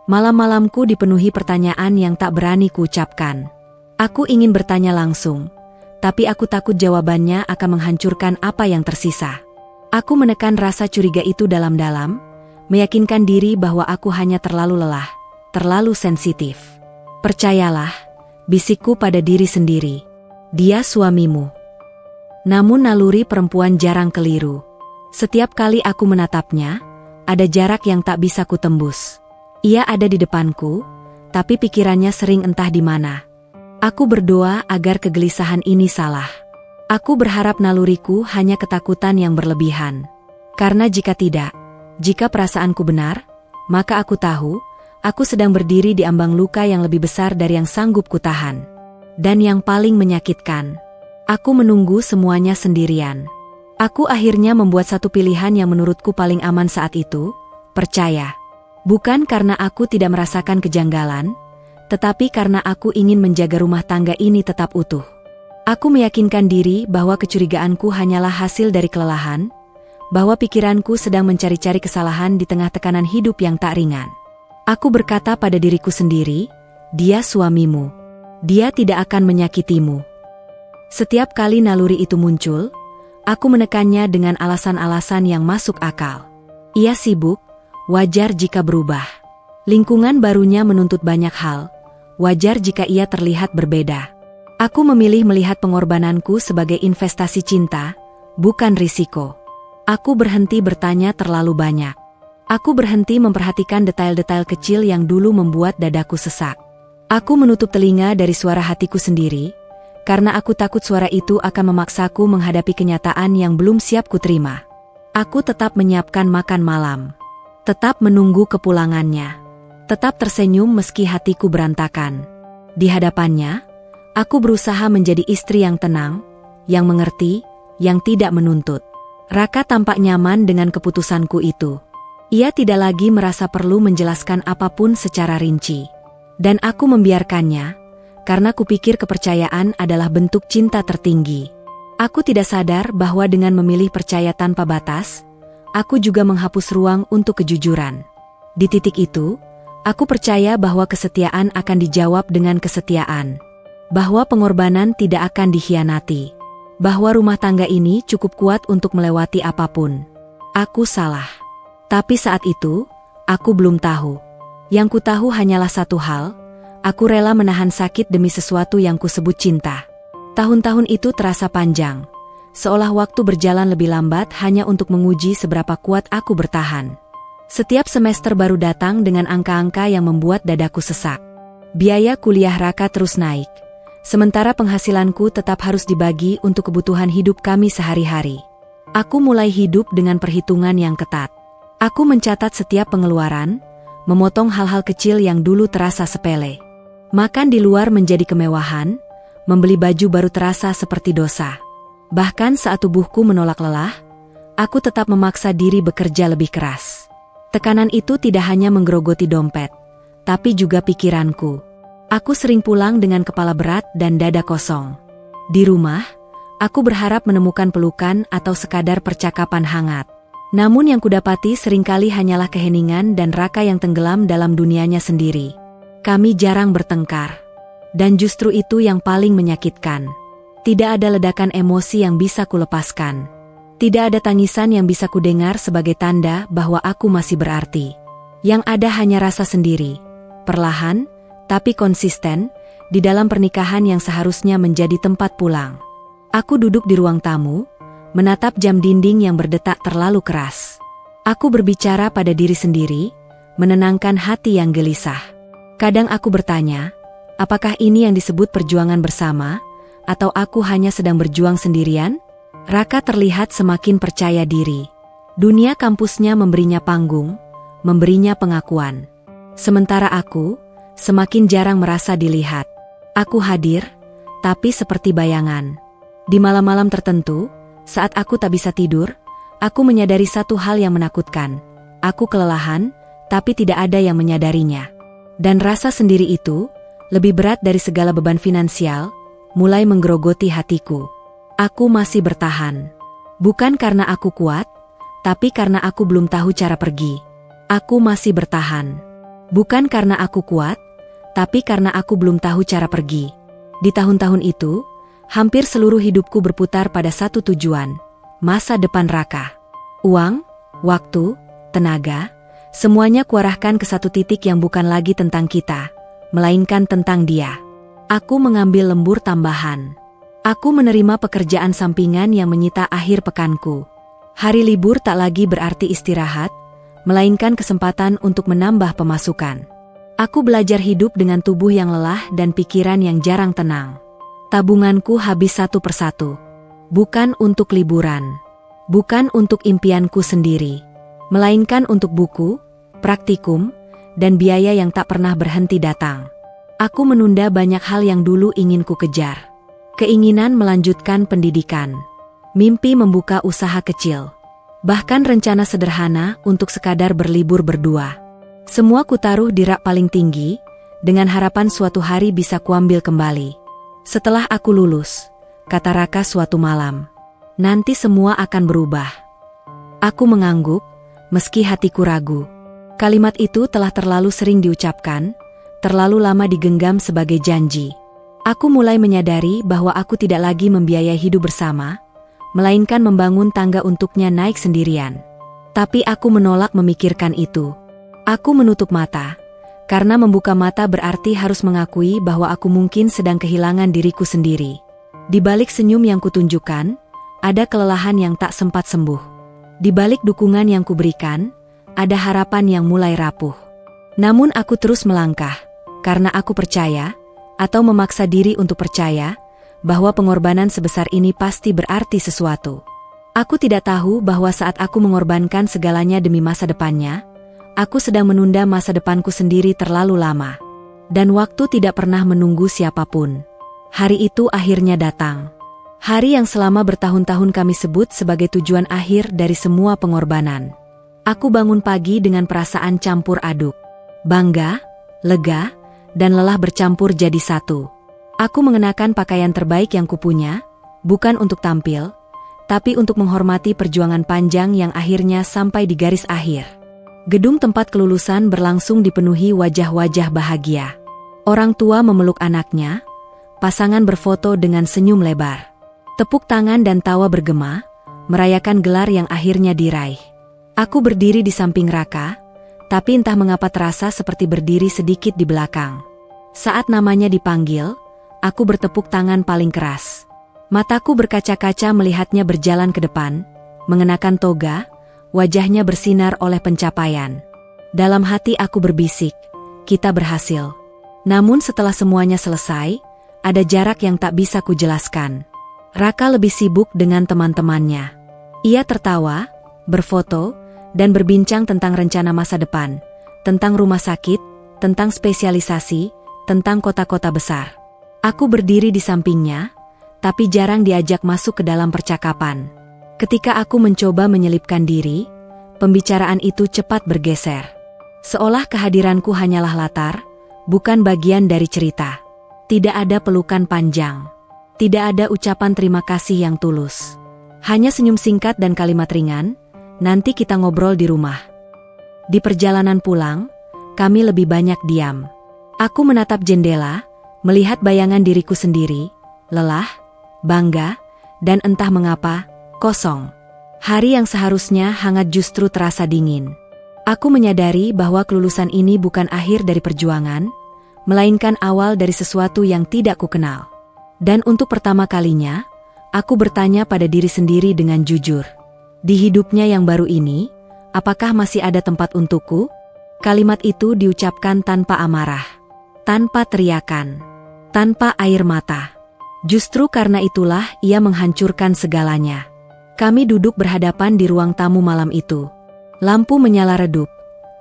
Malam-malamku dipenuhi pertanyaan yang tak berani kuucapkan. Aku ingin bertanya langsung, tapi aku takut jawabannya akan menghancurkan apa yang tersisa. Aku menekan rasa curiga itu dalam-dalam, meyakinkan diri bahwa aku hanya terlalu lelah, terlalu sensitif. Percayalah, bisikku pada diri sendiri. Dia suamimu. Namun naluri perempuan jarang keliru. Setiap kali aku menatapnya, ada jarak yang tak bisa kutembus. Ia ada di depanku, tapi pikirannya sering entah di mana. Aku berdoa agar kegelisahan ini salah. Aku berharap naluriku hanya ketakutan yang berlebihan. Karena jika tidak, jika perasaanku benar, maka aku tahu, aku sedang berdiri di ambang luka yang lebih besar dari yang sanggup kutahan. Dan yang paling menyakitkan, aku menunggu semuanya sendirian. Aku akhirnya membuat satu pilihan yang menurutku paling aman saat itu, percaya. Bukan karena aku tidak merasakan kejanggalan, tetapi karena aku ingin menjaga rumah tangga ini tetap utuh. Aku meyakinkan diri bahwa kecurigaanku hanyalah hasil dari kelelahan, bahwa pikiranku sedang mencari-cari kesalahan di tengah tekanan hidup yang tak ringan. Aku berkata pada diriku sendiri, dia suamimu. Dia tidak akan menyakitimu. Setiap kali naluri itu muncul, aku menekannya dengan alasan-alasan yang masuk akal. Ia sibuk, wajar jika berubah. Lingkungan barunya menuntut banyak hal, wajar jika ia terlihat berbeda. Aku memilih melihat pengorbananku sebagai investasi cinta, bukan risiko. Aku berhenti bertanya terlalu banyak. Aku berhenti memperhatikan detail-detail kecil yang dulu membuat dadaku sesak. Aku menutup telinga dari suara hatiku sendiri, karena aku takut suara itu akan memaksaku menghadapi kenyataan yang belum siap kuterima. Aku tetap menyiapkan makan malam, tetap menunggu kepulangannya, tetap tersenyum meski hatiku berantakan. Di hadapannya, aku berusaha menjadi istri yang tenang, yang mengerti, yang tidak menuntut. Raka tampak nyaman dengan keputusanku itu. Ia tidak lagi merasa perlu menjelaskan apapun secara rinci. Dan aku membiarkannya, karena kupikir kepercayaan adalah bentuk cinta tertinggi. Aku tidak sadar bahwa dengan memilih percaya tanpa batas, aku juga menghapus ruang untuk kejujuran. Di titik itu, aku percaya bahwa kesetiaan akan dijawab dengan kesetiaan. Bahwa pengorbanan tidak akan dikhianati. Bahwa rumah tangga ini cukup kuat untuk melewati apapun. Aku salah. Tapi saat itu, aku belum tahu. Yang ku tahu hanyalah satu hal, aku rela menahan sakit demi sesuatu yang kusebut cinta. Tahun-tahun itu terasa panjang, seolah waktu berjalan lebih lambat hanya untuk menguji seberapa kuat aku bertahan. Setiap semester baru datang dengan angka-angka yang membuat dadaku sesak. Biaya kuliah Raka terus naik, sementara penghasilanku tetap harus dibagi untuk kebutuhan hidup kami sehari-hari. Aku mulai hidup dengan perhitungan yang ketat. Aku mencatat setiap pengeluaran, memotong hal-hal kecil yang dulu terasa sepele. Makan di luar menjadi kemewahan, membeli baju baru terasa seperti dosa. Bahkan saat tubuhku menolak lelah, aku tetap memaksa diri bekerja lebih keras. Tekanan itu tidak hanya menggerogoti dompet, tapi juga pikiranku. Aku sering pulang dengan kepala berat dan dada kosong. Di rumah, aku berharap menemukan pelukan atau sekadar percakapan hangat. Namun yang kudapati seringkali hanyalah keheningan dan Raka yang tenggelam dalam dunianya sendiri. Kami jarang bertengkar. Dan justru itu yang paling menyakitkan. Tidak ada ledakan emosi yang bisa kulepaskan. Tidak ada tangisan yang bisa kudengar sebagai tanda bahwa aku masih berarti. Yang ada hanya rasa sendiri, perlahan, tapi konsisten, di dalam pernikahan yang seharusnya menjadi tempat pulang. Aku duduk di ruang tamu, menatap jam dinding yang berdetak terlalu keras. Aku berbicara pada diri sendiri, menenangkan hati yang gelisah. Kadang aku bertanya, apakah ini yang disebut perjuangan bersama, atau aku hanya sedang berjuang sendirian? Raka terlihat semakin percaya diri. Dunia kampusnya memberinya panggung, memberinya pengakuan. Sementara aku, semakin jarang merasa dilihat. Aku hadir, tapi seperti bayangan. Di malam-malam tertentu, saat aku tak bisa tidur, aku menyadari satu hal yang menakutkan. Aku kelelahan, tapi tidak ada yang menyadarinya. Dan rasa sendiri itu, lebih berat dari segala beban finansial, mulai menggerogoti hatiku. Aku masih bertahan. Bukan karena aku kuat, tapi karena aku belum tahu cara pergi. Aku masih bertahan. Bukan karena aku kuat, tapi karena aku belum tahu cara pergi. Di tahun-tahun itu, hampir seluruh hidupku berputar pada satu tujuan, masa depan Raka. Uang, waktu, tenaga, semuanya kuarahkan ke satu titik yang bukan lagi tentang kita, melainkan tentang dia. Aku mengambil lembur tambahan. Aku menerima pekerjaan sampingan yang menyita akhir pekanku. Hari libur tak lagi berarti istirahat, melainkan kesempatan untuk menambah pemasukan. Aku belajar hidup dengan tubuh yang lelah dan pikiran yang jarang tenang. Tabunganku habis satu persatu. Bukan untuk liburan. Bukan untuk impianku sendiri. Melainkan untuk buku, praktikum, dan biaya yang tak pernah berhenti datang. Aku menunda banyak hal yang dulu ingin ku kejar. Keinginan melanjutkan pendidikan. Mimpi membuka usaha kecil. Bahkan rencana sederhana untuk sekadar berlibur berdua. Semua kutaruh di rak paling tinggi, dengan harapan suatu hari bisa kuambil kembali. Setelah aku lulus, kata Raka suatu malam, nanti semua akan berubah. Aku mengangguk, meski hatiku ragu. Kalimat itu telah terlalu sering diucapkan, terlalu lama digenggam sebagai janji. Aku mulai menyadari bahwa aku tidak lagi membiayai hidup bersama, melainkan membangun tangga untuknya naik sendirian. Tapi aku menolak memikirkan itu. Aku menutup mata, karena membuka mata berarti harus mengakui bahwa aku mungkin sedang kehilangan diriku sendiri. Di balik senyum yang kutunjukkan, ada kelelahan yang tak sempat sembuh. Di balik dukungan yang kuberikan, ada harapan yang mulai rapuh. Namun aku terus melangkah, karena aku percaya, atau memaksa diri untuk percaya, bahwa pengorbanan sebesar ini pasti berarti sesuatu. Aku tidak tahu bahwa saat aku mengorbankan segalanya demi masa depannya, aku sedang menunda masa depanku sendiri terlalu lama. Dan waktu tidak pernah menunggu siapapun. Hari itu akhirnya datang. Hari yang selama bertahun-tahun kami sebut sebagai tujuan akhir dari semua pengorbanan. Aku bangun pagi dengan perasaan campur aduk. Bangga, lega, dan lelah bercampur jadi satu. Aku mengenakan pakaian terbaik yang kupunya, bukan untuk tampil, tapi untuk menghormati perjuangan panjang yang akhirnya sampai di garis akhir. Gedung tempat kelulusan berlangsung dipenuhi wajah-wajah bahagia. Orang tua memeluk anaknya, pasangan berfoto dengan senyum lebar. Tepuk tangan dan tawa bergema, merayakan gelar yang akhirnya diraih. Aku berdiri di samping Raka, tapi entah mengapa terasa seperti berdiri sedikit di belakang. Saat namanya dipanggil, aku bertepuk tangan paling keras. Mataku berkaca-kaca melihatnya berjalan ke depan, mengenakan toga, wajahnya bersinar oleh pencapaian. Dalam hati aku berbisik, kita berhasil. Namun setelah semuanya selesai, ada jarak yang tak bisa kujelaskan. Raka lebih sibuk dengan teman-temannya. Ia tertawa, berfoto, dan berbincang tentang rencana masa depan, tentang rumah sakit, tentang spesialisasi, tentang kota-kota besar. Aku berdiri di sampingnya, tapi jarang diajak masuk ke dalam percakapan. Ketika aku mencoba menyelipkan diri, pembicaraan itu cepat bergeser. Seolah kehadiranku hanyalah latar, bukan bagian dari cerita. Tidak ada pelukan panjang. Tidak ada ucapan terima kasih yang tulus. Hanya senyum singkat dan kalimat ringan, nanti kita ngobrol di rumah. Di perjalanan pulang, kami lebih banyak diam. Aku menatap jendela, melihat bayangan diriku sendiri, lelah, bangga, dan entah mengapa, kosong. Hari yang seharusnya hangat justru terasa dingin. Aku menyadari bahwa kelulusan ini bukan akhir dari perjuangan, melainkan awal dari sesuatu yang tidak kukenal. Dan untuk pertama kalinya, aku bertanya pada diri sendiri dengan jujur. Di hidupnya yang baru ini, apakah masih ada tempat untukku? Kalimat itu diucapkan tanpa amarah, tanpa teriakan, tanpa air mata. Justru karena itulah ia menghancurkan segalanya. Kami duduk berhadapan di ruang tamu malam itu. Lampu menyala redup.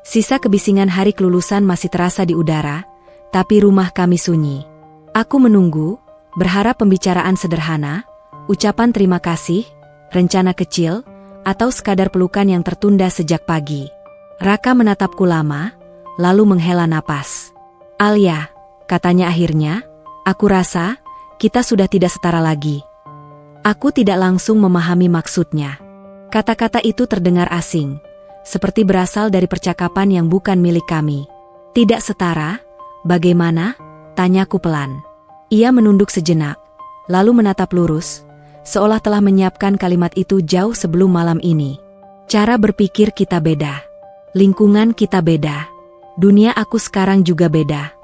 Sisa kebisingan hari kelulusan masih terasa di udara, tapi rumah kami sunyi. Aku menunggu, berharap pembicaraan sederhana, ucapan terima kasih, rencana kecil, atau sekadar pelukan yang tertunda sejak pagi. Raka menatapku lama, lalu menghela napas. "Alia," katanya akhirnya, aku rasa, kita sudah tidak setara lagi. Aku tidak langsung memahami maksudnya. Kata-kata itu terdengar asing, seperti berasal dari percakapan yang bukan milik kami. Tidak setara? Bagaimana? Tanyaku pelan. Ia menunduk sejenak, lalu menatap lurus, seolah telah menyiapkan kalimat itu jauh sebelum malam ini. Cara berpikir kita beda. Lingkungan kita beda. Dunia aku sekarang juga beda.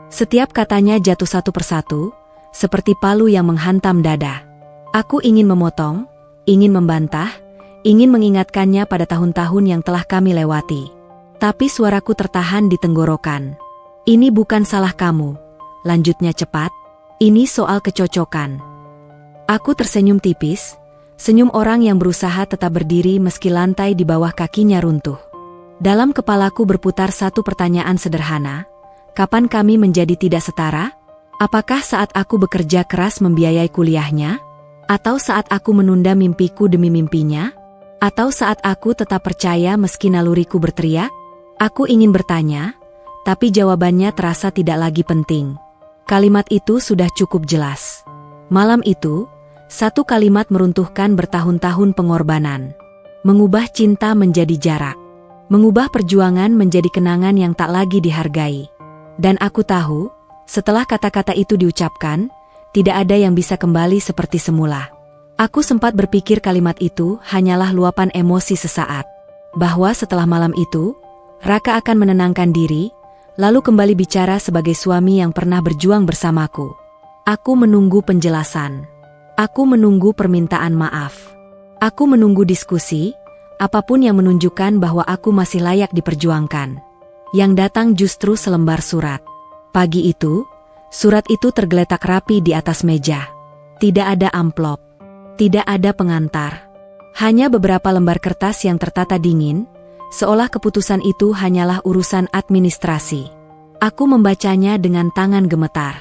Setiap katanya jatuh satu persatu, seperti palu yang menghantam dada. Aku ingin memotong, ingin membantah, ingin mengingatkannya pada tahun-tahun yang telah kami lewati. Tapi suaraku tertahan di tenggorokan. Ini bukan salah kamu, lanjutnya cepat. Ini soal kecocokan. Aku tersenyum tipis, senyum orang yang berusaha tetap berdiri meski lantai di bawah kakinya runtuh. Dalam kepalaku berputar satu pertanyaan sederhana. Kapan kami menjadi tidak setara? Apakah saat aku bekerja keras membiayai kuliahnya? Atau saat aku menunda mimpiku demi mimpinya? Atau saat aku tetap percaya meski naluriku berteriak? Aku ingin bertanya, tapi jawabannya terasa tidak lagi penting. Kalimat itu sudah cukup jelas. Malam itu, satu kalimat meruntuhkan bertahun-tahun pengorbanan. Mengubah cinta menjadi jarak. Mengubah perjuangan menjadi kenangan yang tak lagi dihargai. Dan aku tahu, setelah kata-kata itu diucapkan, tidak ada yang bisa kembali seperti semula. Aku sempat berpikir kalimat itu hanyalah luapan emosi sesaat. Bahwa setelah malam itu, Raka akan menenangkan diri, lalu kembali bicara sebagai suami yang pernah berjuang bersamaku. Aku menunggu penjelasan. Aku menunggu permintaan maaf. Aku menunggu diskusi, apapun yang menunjukkan bahwa aku masih layak diperjuangkan. Yang datang justru selembar surat. Pagi itu, surat itu tergeletak rapi di atas meja. Tidak ada amplop. Tidak ada pengantar. Hanya beberapa lembar kertas yang tertata dingin, seolah keputusan itu hanyalah urusan administrasi. Aku membacanya dengan tangan gemetar.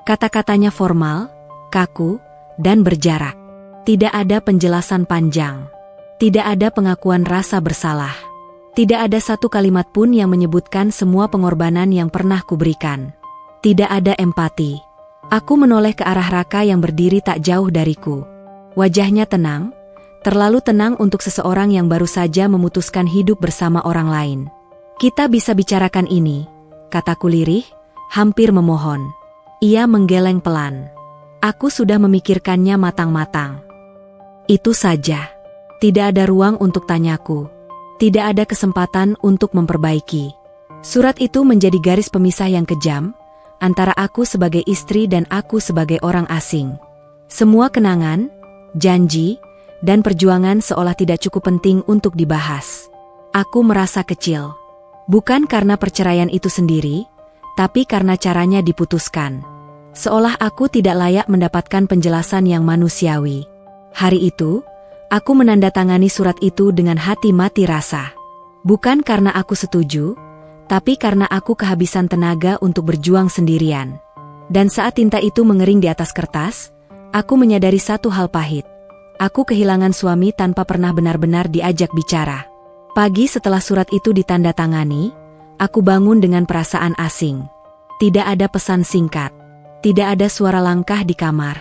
Kata-katanya formal, kaku, dan berjarak. Tidak ada penjelasan panjang. Tidak ada pengakuan rasa bersalah. Tidak ada satu kalimat pun yang menyebutkan semua pengorbanan yang pernah kuberikan. Tidak ada empati. Aku menoleh ke arah Raka yang berdiri tak jauh dariku. Wajahnya tenang, terlalu tenang untuk seseorang yang baru saja memutuskan hidup bersama orang lain. Kita bisa bicarakan ini, kataku lirih, hampir memohon. Ia menggeleng pelan. Aku sudah memikirkannya matang-matang. Itu saja. Tidak ada ruang untuk tanyaku. Tidak ada kesempatan untuk memperbaiki. Surat itu menjadi garis pemisah yang kejam, antara aku sebagai istri dan aku sebagai orang asing. Semua kenangan, janji, dan perjuangan seolah tidak cukup penting untuk dibahas. Aku merasa kecil. Bukan karena perceraian itu sendiri, tapi karena caranya diputuskan. Seolah aku tidak layak mendapatkan penjelasan yang manusiawi. Hari itu, aku menandatangani surat itu dengan hati mati rasa. Bukan karena aku setuju, tapi karena aku kehabisan tenaga untuk berjuang sendirian. Dan saat tinta itu mengering di atas kertas, aku menyadari satu hal pahit. Aku kehilangan suami tanpa pernah benar-benar diajak bicara. Pagi setelah surat itu ditandatangani, aku bangun dengan perasaan asing. Tidak ada pesan singkat. Tidak ada suara langkah di kamar.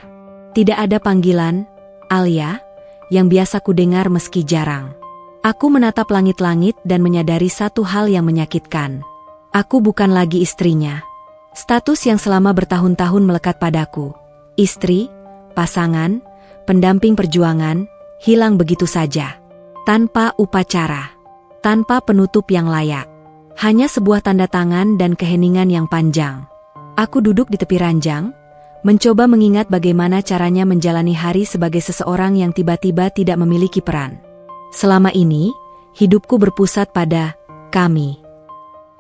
Tidak ada panggilan, Alia, yang biasa kudengar meski jarang. Aku menatap langit-langit dan menyadari satu hal yang menyakitkan. Aku bukan lagi istrinya. Status yang selama bertahun-tahun melekat padaku. Istri, pasangan, pendamping perjuangan, hilang begitu saja. Tanpa upacara. Tanpa penutup yang layak. Hanya sebuah tanda tangan dan keheningan yang panjang. Aku duduk di tepi ranjang, mencoba mengingat bagaimana caranya menjalani hari sebagai seseorang yang tiba-tiba tidak memiliki peran. Selama ini, hidupku berpusat pada kami.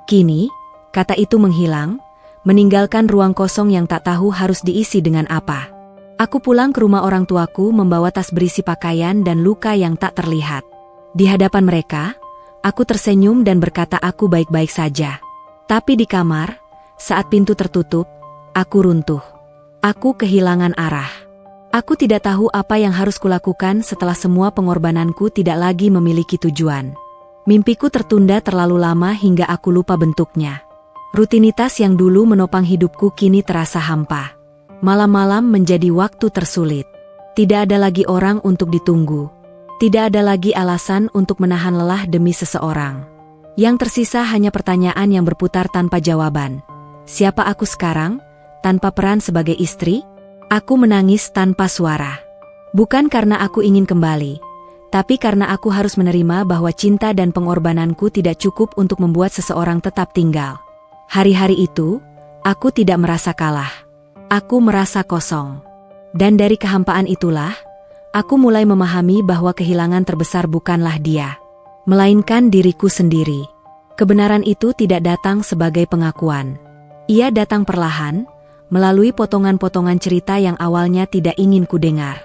Kini, kata itu menghilang, meninggalkan ruang kosong yang tak tahu harus diisi dengan apa. Aku pulang ke rumah orang tuaku membawa tas berisi pakaian dan luka yang tak terlihat. Di hadapan mereka, aku tersenyum dan berkata aku baik-baik saja. Tapi di kamar, saat pintu tertutup, aku runtuh. Aku kehilangan arah. Aku tidak tahu apa yang harus kulakukan setelah semua pengorbananku tidak lagi memiliki tujuan. Mimpiku tertunda terlalu lama hingga aku lupa bentuknya. Rutinitas yang dulu menopang hidupku kini terasa hampa. Malam-malam menjadi waktu tersulit. Tidak ada lagi orang untuk ditunggu. Tidak ada lagi alasan untuk menahan lelah demi seseorang. Yang tersisa hanya pertanyaan yang berputar tanpa jawaban. Siapa aku sekarang? Tanpa peran sebagai istri? Aku menangis tanpa suara. Bukan karena aku ingin kembali, tapi karena aku harus menerima bahwa cinta dan pengorbananku tidak cukup untuk membuat seseorang tetap tinggal. Hari-hari itu, aku tidak merasa kalah. Aku merasa kosong. Dan dari kehampaan itulah, aku mulai memahami bahwa kehilangan terbesar bukanlah dia, melainkan diriku sendiri. Kebenaran itu tidak datang sebagai pengakuan. Ia datang perlahan, melalui potongan-potongan cerita yang awalnya tidak ingin kudengar.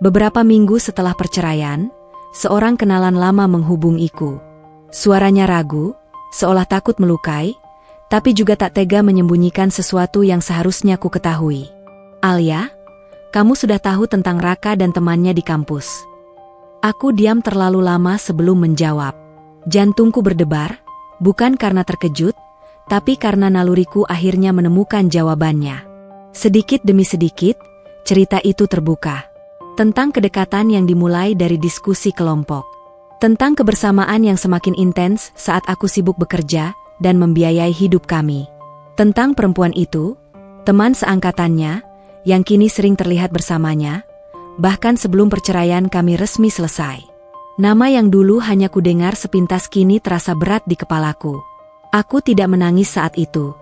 Beberapa minggu setelah perceraian, seorang kenalan lama menghubungiku. Suaranya ragu, seolah takut melukai, tapi juga tak tega menyembunyikan sesuatu yang seharusnya ku ketahui. Alia, kamu sudah tahu tentang Raka dan temannya di kampus. Aku diam terlalu lama sebelum menjawab. Jantungku berdebar, bukan karena terkejut, tapi karena naluriku akhirnya menemukan jawabannya. Sedikit demi sedikit, cerita itu terbuka. Tentang kedekatan yang dimulai dari diskusi kelompok. Tentang kebersamaan yang semakin intens saat aku sibuk bekerja dan membiayai hidup kami. Tentang perempuan itu, teman seangkatannya, yang kini sering terlihat bersamanya, bahkan sebelum perceraian kami resmi selesai. Nama yang dulu hanya kudengar sepintas kini terasa berat di kepalaku. Aku tidak menangis saat itu.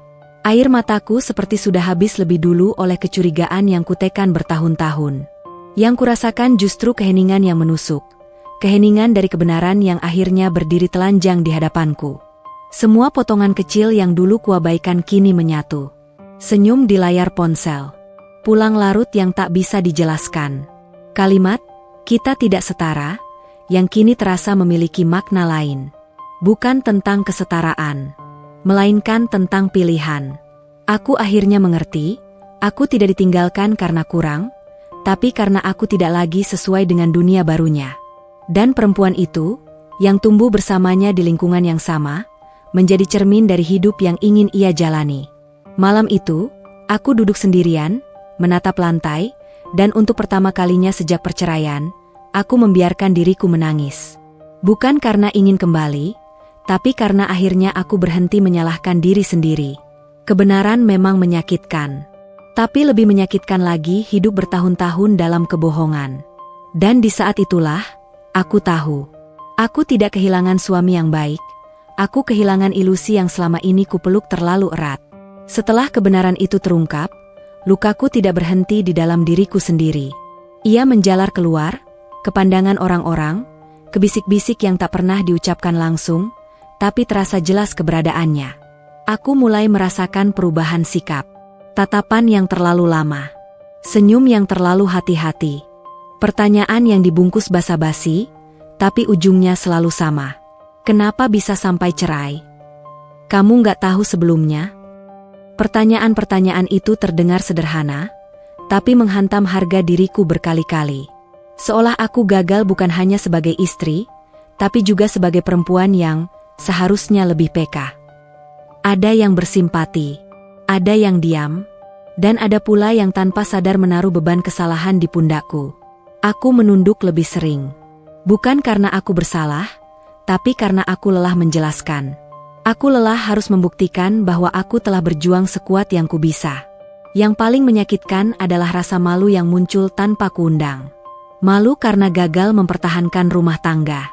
Air mataku seperti sudah habis lebih dulu oleh kecurigaan yang kutekan bertahun-tahun. Yang kurasakan justru keheningan yang menusuk. Keheningan dari kebenaran yang akhirnya berdiri telanjang di hadapanku. Semua potongan kecil yang dulu kuabaikan kini menyatu. Senyum di layar ponsel. Pulang larut yang tak bisa dijelaskan. Kalimat, kita tidak setara, yang kini terasa memiliki makna lain. Bukan tentang kesetaraan, melainkan tentang pilihan. Aku akhirnya mengerti, aku tidak ditinggalkan karena kurang, tapi karena aku tidak lagi sesuai dengan dunia barunya. Dan perempuan itu, yang tumbuh bersamanya di lingkungan yang sama, menjadi cermin dari hidup yang ingin ia jalani. Malam itu, aku duduk sendirian, menatap lantai, dan untuk pertama kalinya sejak perceraian, aku membiarkan diriku menangis. Bukan karena ingin kembali, tapi karena akhirnya aku berhenti menyalahkan diri sendiri. Kebenaran memang menyakitkan. Tapi lebih menyakitkan lagi hidup bertahun-tahun dalam kebohongan. Dan di saat itulah, aku tahu. Aku tidak kehilangan suami yang baik. Aku kehilangan ilusi yang selama ini kupeluk terlalu erat. Setelah kebenaran itu terungkap, lukaku tidak berhenti di dalam diriku sendiri. Ia menjalar keluar, ke pandangan orang-orang, ke bisik-bisik yang tak pernah diucapkan langsung, tapi terasa jelas keberadaannya. Aku mulai merasakan perubahan sikap. Tatapan yang terlalu lama. Senyum yang terlalu hati-hati. Pertanyaan yang dibungkus basa-basi, tapi ujungnya selalu sama. Kenapa bisa sampai cerai? Kamu nggak tahu sebelumnya? Pertanyaan-pertanyaan itu terdengar sederhana, tapi menghantam harga diriku berkali-kali. Seolah aku gagal bukan hanya sebagai istri, tapi juga sebagai perempuan yang seharusnya lebih peka. Ada yang bersimpati, ada yang diam, dan ada pula yang tanpa sadar menaruh beban kesalahan di pundakku. Aku menunduk lebih sering. Bukan karena aku bersalah, tapi karena aku lelah menjelaskan. Aku lelah harus membuktikan bahwa aku telah berjuang sekuat yang kubisa. Yang paling menyakitkan adalah rasa malu yang muncul tanpa kuundang. Malu karena gagal mempertahankan rumah tangga.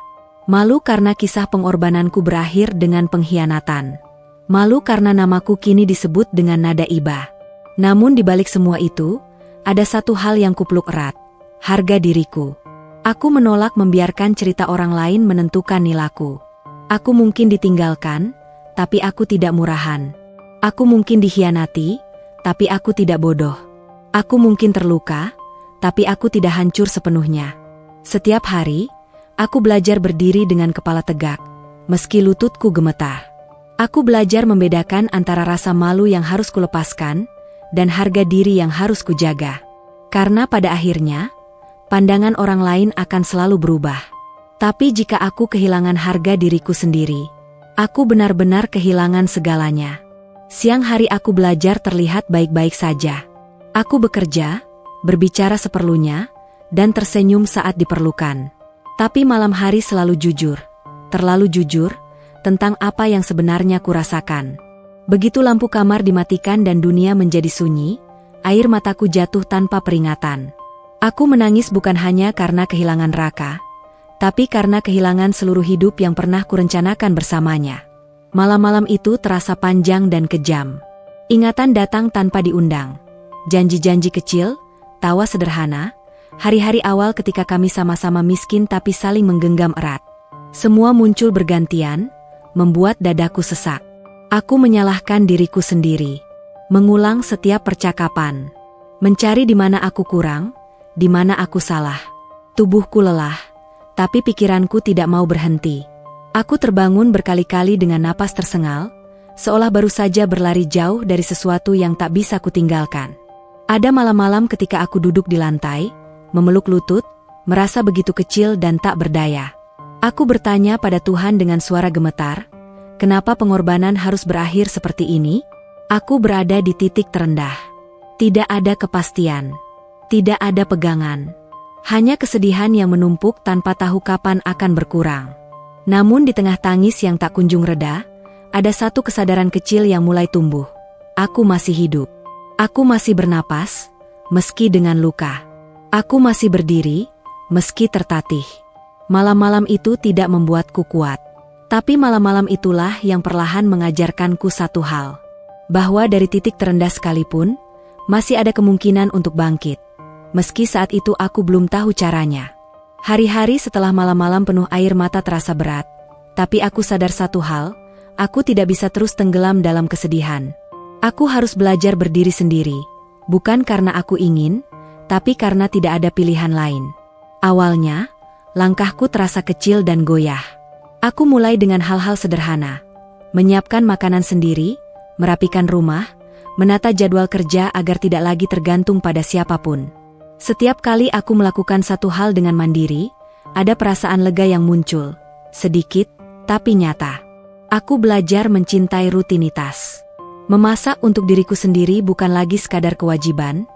Malu karena kisah pengorbananku berakhir dengan pengkhianatan. Malu karena namaku kini disebut dengan nada iba. Namun di balik semua itu, ada satu hal yang kupeluk erat. Harga diriku. Aku menolak membiarkan cerita orang lain menentukan nilaiku. Aku mungkin ditinggalkan, tapi aku tidak murahan. Aku mungkin dikhianati, tapi aku tidak bodoh. Aku mungkin terluka, tapi aku tidak hancur sepenuhnya. Setiap hari, aku belajar berdiri dengan kepala tegak, meski lututku gemetar. Aku belajar membedakan antara rasa malu yang harus kulepaskan, dan harga diri yang harus kujaga. Karena pada akhirnya, pandangan orang lain akan selalu berubah. Tapi jika aku kehilangan harga diriku sendiri, aku benar-benar kehilangan segalanya. Siang hari aku belajar terlihat baik-baik saja. Aku bekerja, berbicara seperlunya, dan tersenyum saat diperlukan. Tapi malam hari selalu jujur, terlalu jujur, tentang apa yang sebenarnya kurasakan. Begitu lampu kamar dimatikan dan dunia menjadi sunyi, air mataku jatuh tanpa peringatan. Aku menangis bukan hanya karena kehilangan Raka, tapi karena kehilangan seluruh hidup yang pernah kurencanakan bersamanya. Malam-malam itu terasa panjang dan kejam. Ingatan datang tanpa diundang. Janji-janji kecil, tawa sederhana, hari-hari awal ketika kami sama-sama miskin tapi saling menggenggam erat. Semua muncul bergantian, membuat dadaku sesak. Aku menyalahkan diriku sendiri. Mengulang setiap percakapan. Mencari di mana aku kurang, di mana aku salah. Tubuhku lelah, tapi pikiranku tidak mau berhenti. Aku terbangun berkali-kali dengan napas tersengal, seolah baru saja berlari jauh dari sesuatu yang tak bisa kutinggalkan. Ada malam-malam ketika aku duduk di lantai, memeluk lutut, merasa begitu kecil dan tak berdaya. Aku bertanya pada Tuhan dengan suara gemetar, kenapa pengorbanan harus berakhir seperti ini? Aku berada di titik terendah. Tidak ada kepastian. Tidak ada pegangan. Hanya kesedihan yang menumpuk tanpa tahu kapan akan berkurang. Namun di tengah tangis yang tak kunjung reda, ada satu kesadaran kecil yang mulai tumbuh. Aku masih hidup. Aku masih bernapas, meski dengan luka. Aku masih berdiri, meski tertatih. Malam-malam itu tidak membuatku kuat. Tapi malam-malam itulah yang perlahan mengajarkanku satu hal. Bahwa dari titik terendah sekalipun, masih ada kemungkinan untuk bangkit. Meski saat itu aku belum tahu caranya. Hari-hari setelah malam-malam penuh air mata terasa berat, tapi aku sadar satu hal, aku tidak bisa terus tenggelam dalam kesedihan. Aku harus belajar berdiri sendiri, bukan karena aku ingin, tapi karena tidak ada pilihan lain. Awalnya, langkahku terasa kecil dan goyah. Aku mulai dengan hal-hal sederhana, menyiapkan makanan sendiri, merapikan rumah, menata jadwal kerja agar tidak lagi tergantung pada siapapun. Setiap kali aku melakukan satu hal dengan mandiri, ada perasaan lega yang muncul, sedikit, tapi nyata. Aku belajar mencintai rutinitas. Memasak untuk diriku sendiri bukan lagi sekadar kewajiban,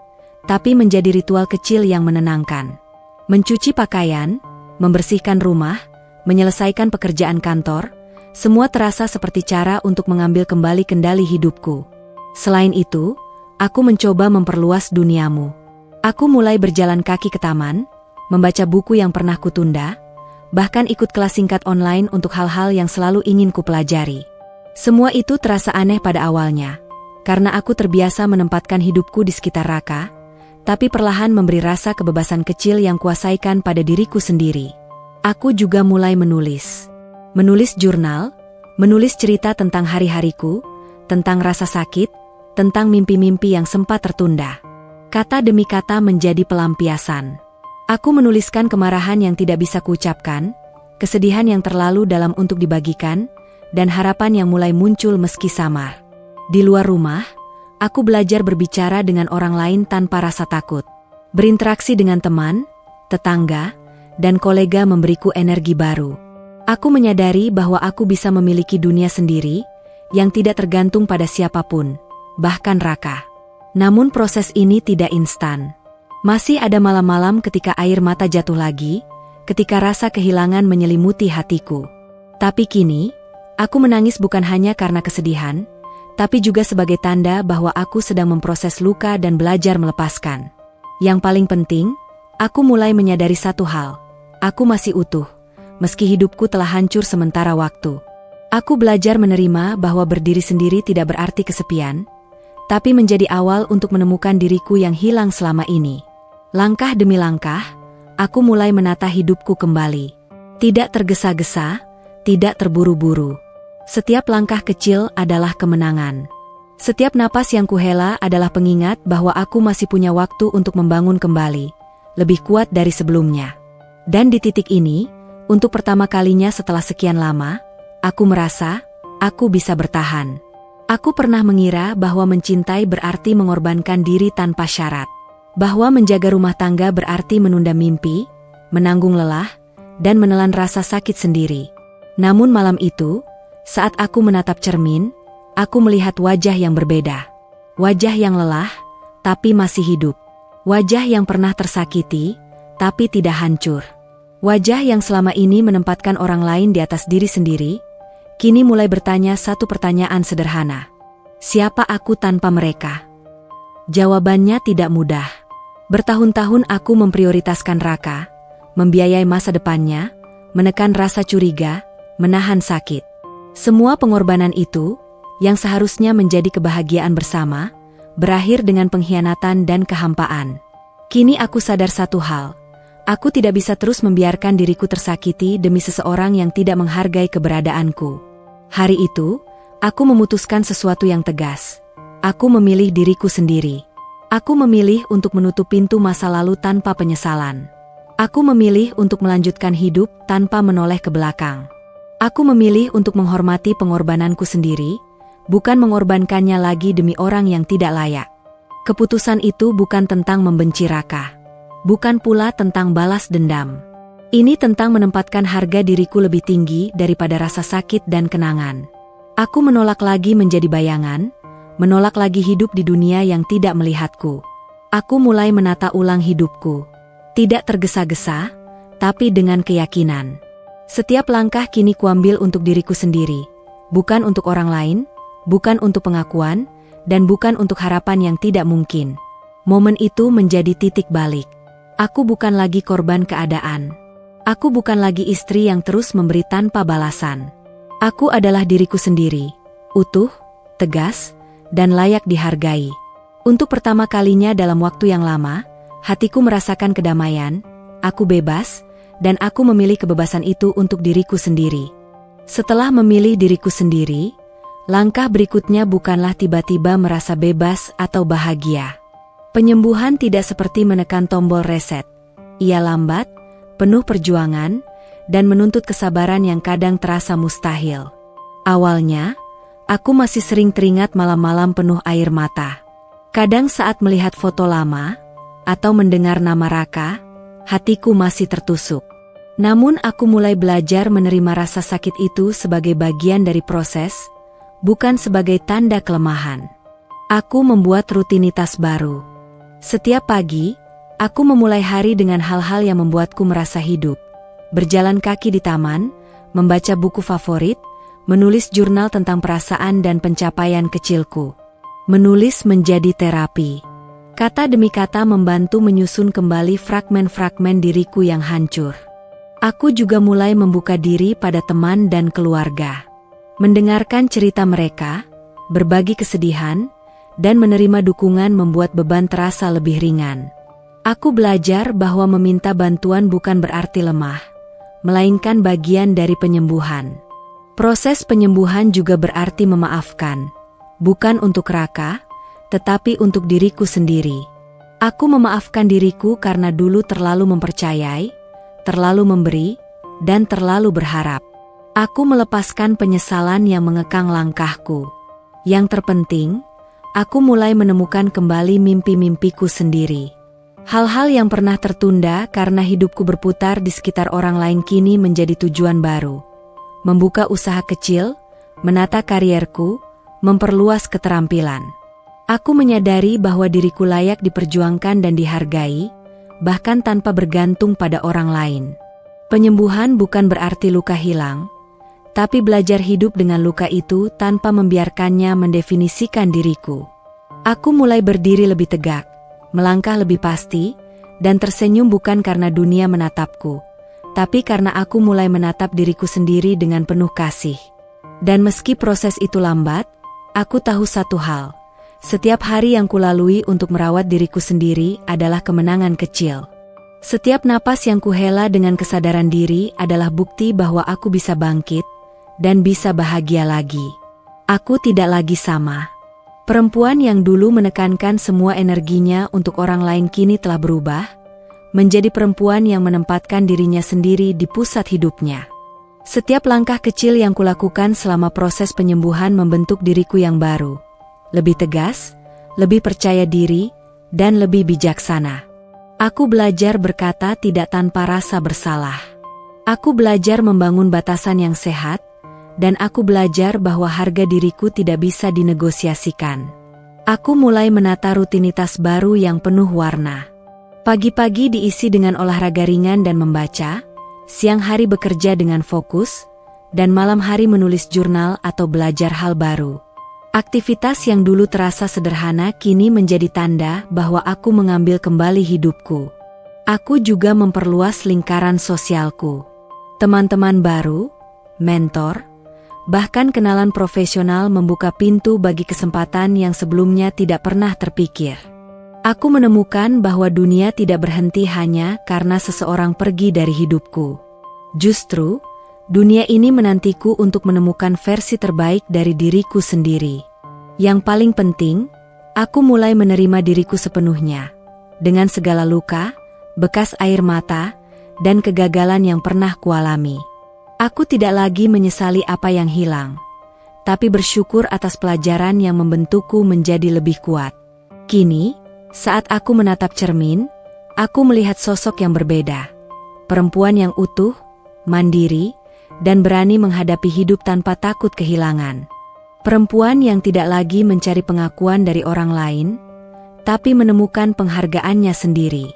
tapi menjadi ritual kecil yang menenangkan. Mencuci pakaian, membersihkan rumah, menyelesaikan pekerjaan kantor, semua terasa seperti cara untuk mengambil kembali kendali hidupku. Selain itu, aku mencoba memperluas duniamu. Aku mulai berjalan kaki ke taman, membaca buku yang pernah kutunda, bahkan ikut kelas singkat online untuk hal-hal yang selalu ingin kupelajari. Semua itu terasa aneh pada awalnya, karena aku terbiasa menempatkan hidupku di sekitar Raka, tapi perlahan memberi rasa kebebasan kecil yang kuasaikan pada diriku sendiri. Aku juga mulai menulis. Menulis jurnal, menulis cerita tentang hari-hariku, tentang rasa sakit, tentang mimpi-mimpi yang sempat tertunda. Kata demi kata menjadi pelampiasan. Aku menuliskan kemarahan yang tidak bisa kuucapkan, kesedihan yang terlalu dalam untuk dibagikan, dan harapan yang mulai muncul meski samar. Di luar rumah, aku belajar berbicara dengan orang lain tanpa rasa takut. Berinteraksi dengan teman, tetangga, dan kolega memberiku energi baru. Aku menyadari bahwa aku bisa memiliki dunia sendiri, yang tidak tergantung pada siapapun, bahkan Raka. Namun proses ini tidak instan. Masih ada malam-malam ketika air mata jatuh lagi, ketika rasa kehilangan menyelimuti hatiku. Tapi kini, aku menangis bukan hanya karena kesedihan, tapi juga sebagai tanda bahwa aku sedang memproses luka dan belajar melepaskan. Yang paling penting, aku mulai menyadari satu hal. Aku masih utuh, meski hidupku telah hancur sementara waktu. Aku belajar menerima bahwa berdiri sendiri tidak berarti kesepian, tapi menjadi awal untuk menemukan diriku yang hilang selama ini. Langkah demi langkah, aku mulai menata hidupku kembali. Tidak tergesa-gesa, tidak terburu-buru. Setiap langkah kecil adalah kemenangan. Setiap napas yang kuhela adalah pengingat bahwa aku masih punya waktu untuk membangun kembali, lebih kuat dari sebelumnya. Dan di titik ini, untuk pertama kalinya setelah sekian lama, aku merasa, aku bisa bertahan. Aku pernah mengira bahwa mencintai berarti mengorbankan diri tanpa syarat. Bahwa menjaga rumah tangga berarti menunda mimpi, menanggung lelah, dan menelan rasa sakit sendiri. Namun malam itu, saat aku menatap cermin, aku melihat wajah yang berbeda. Wajah yang lelah, tapi masih hidup. Wajah yang pernah tersakiti, tapi tidak hancur. Wajah yang selama ini menempatkan orang lain di atas diri sendiri, kini mulai bertanya satu pertanyaan sederhana. Siapa aku tanpa mereka? Jawabannya tidak mudah. Bertahun-tahun aku memprioritaskan Raka, membiayai masa depannya, menekan rasa curiga, menahan sakit. Semua pengorbanan itu, yang seharusnya menjadi kebahagiaan bersama, berakhir dengan pengkhianatan dan kehampaan. Kini aku sadar satu hal. Aku tidak bisa terus membiarkan diriku tersakiti demi seseorang yang tidak menghargai keberadaanku. Hari itu, aku memutuskan sesuatu yang tegas. Aku memilih diriku sendiri. Aku memilih untuk menutup pintu masa lalu tanpa penyesalan. Aku memilih untuk melanjutkan hidup tanpa menoleh ke belakang. Aku memilih untuk menghormati pengorbananku sendiri, bukan mengorbankannya lagi demi orang yang tidak layak. Keputusan itu bukan tentang membenci Raka. Bukan pula tentang balas dendam. Ini tentang menempatkan harga diriku lebih tinggi daripada rasa sakit dan kenangan. Aku menolak lagi menjadi bayangan, menolak lagi hidup di dunia yang tidak melihatku. Aku mulai menata ulang hidupku. Tidak tergesa-gesa, tapi dengan keyakinan. Setiap langkah kini kuambil untuk diriku sendiri, bukan untuk orang lain, bukan untuk pengakuan, dan bukan untuk harapan yang tidak mungkin. Momen itu menjadi titik balik. Aku bukan lagi korban keadaan. Aku bukan lagi istri yang terus memberi tanpa balasan. Aku adalah diriku sendiri, utuh, tegas, dan layak dihargai. Untuk pertama kalinya dalam waktu yang lama, hatiku merasakan kedamaian, aku bebas, dan aku memilih kebebasan itu untuk diriku sendiri. Setelah memilih diriku sendiri, langkah berikutnya bukanlah tiba-tiba merasa bebas atau bahagia. Penyembuhan tidak seperti menekan tombol reset. Ia lambat, penuh perjuangan, dan menuntut kesabaran yang kadang terasa mustahil. Awalnya, aku masih sering teringat malam-malam penuh air mata. Kadang saat melihat foto lama, atau mendengar nama Raka, hatiku masih tertusuk. Namun aku mulai belajar menerima rasa sakit itu sebagai bagian dari proses, bukan sebagai tanda kelemahan. Aku membuat rutinitas baru. Setiap pagi, aku memulai hari dengan hal-hal yang membuatku merasa hidup. Berjalan kaki di taman, membaca buku favorit, menulis jurnal tentang perasaan dan pencapaian kecilku. Menulis menjadi terapi. Kata demi kata membantu menyusun kembali fragmen-fragmen diriku yang hancur. Aku juga mulai membuka diri pada teman dan keluarga. Mendengarkan cerita mereka, berbagi kesedihan, dan menerima dukungan membuat beban terasa lebih ringan. Aku belajar bahwa meminta bantuan bukan berarti lemah, melainkan bagian dari penyembuhan. Proses penyembuhan juga berarti memaafkan, bukan untuk Raka, tetapi untuk diriku sendiri. Aku memaafkan diriku karena dulu terlalu mempercayai, terlalu memberi, dan terlalu berharap. Aku melepaskan penyesalan yang mengekang langkahku. Yang terpenting, aku mulai menemukan kembali mimpi-mimpiku sendiri. Hal-hal yang pernah tertunda karena hidupku berputar di sekitar orang lain kini menjadi tujuan baru. Membuka usaha kecil, menata karierku, memperluas keterampilan. Aku menyadari bahwa diriku layak diperjuangkan dan dihargai, bahkan tanpa bergantung pada orang lain. Penyembuhan bukan berarti luka hilang, tapi belajar hidup dengan luka itu tanpa membiarkannya mendefinisikan diriku. Aku mulai berdiri lebih tegak, melangkah lebih pasti, dan tersenyum bukan karena dunia menatapku, tapi karena aku mulai menatap diriku sendiri dengan penuh kasih. Dan meski proses itu lambat, aku tahu satu hal. Setiap hari yang kulalui untuk merawat diriku sendiri adalah kemenangan kecil. Setiap napas yang kuhela dengan kesadaran diri adalah bukti bahwa aku bisa bangkit dan bisa bahagia lagi. Aku tidak lagi sama. Perempuan yang dulu menekankan semua energinya untuk orang lain kini telah berubah, menjadi perempuan yang menempatkan dirinya sendiri di pusat hidupnya. Setiap langkah kecil yang kulakukan selama proses penyembuhan membentuk diriku yang baru. Lebih tegas, lebih percaya diri, dan lebih bijaksana. Aku belajar berkata tidak tanpa rasa bersalah. Aku belajar membangun batasan yang sehat, dan aku belajar bahwa harga diriku tidak bisa dinegosiasikan. Aku mulai menata rutinitas baru yang penuh warna. Pagi-pagi diisi dengan olahraga ringan dan membaca, siang hari bekerja dengan fokus, dan malam hari menulis jurnal atau belajar hal baru. Aktivitas yang dulu terasa sederhana kini menjadi tanda bahwa aku mengambil kembali hidupku. Aku juga memperluas lingkaran sosialku. Teman-teman baru, mentor, bahkan kenalan profesional membuka pintu bagi kesempatan yang sebelumnya tidak pernah terpikir. Aku menemukan bahwa dunia tidak berhenti hanya karena seseorang pergi dari hidupku. Justru, dunia ini menantiku untuk menemukan versi terbaik dari diriku sendiri. Yang paling penting, aku mulai menerima diriku sepenuhnya, dengan segala luka, bekas air mata, dan kegagalan yang pernah kualami. Aku tidak lagi menyesali apa yang hilang, tapi bersyukur atas pelajaran yang membentukku menjadi lebih kuat. Kini, saat aku menatap cermin, aku melihat sosok yang berbeda. Perempuan yang utuh, mandiri, dan berani menghadapi hidup tanpa takut kehilangan. Perempuan yang tidak lagi mencari pengakuan dari orang lain, tapi menemukan penghargaannya sendiri.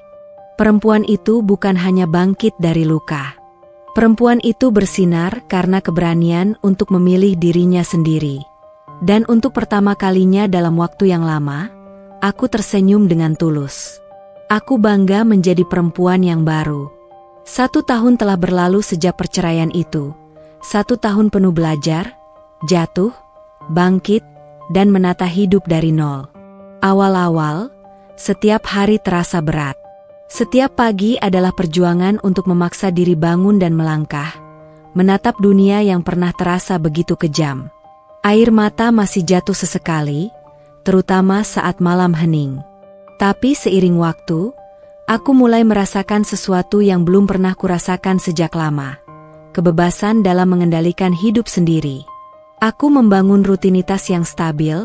Perempuan itu bukan hanya bangkit dari luka. Perempuan itu bersinar karena keberanian untuk memilih dirinya sendiri. Dan untuk pertama kalinya dalam waktu yang lama, aku tersenyum dengan tulus. Aku bangga menjadi perempuan yang baru. 1 tahun telah berlalu sejak perceraian itu. 1 tahun penuh belajar, jatuh, bangkit, dan menata hidup dari nol. Awal-awal, setiap hari terasa berat. Setiap pagi adalah perjuangan untuk memaksa diri bangun dan melangkah, menatap dunia yang pernah terasa begitu kejam. Air mata masih jatuh sesekali, terutama saat malam hening. Tapi seiring waktu, aku mulai merasakan sesuatu yang belum pernah kurasakan sejak lama. Kebebasan dalam mengendalikan hidup sendiri. Aku membangun rutinitas yang stabil,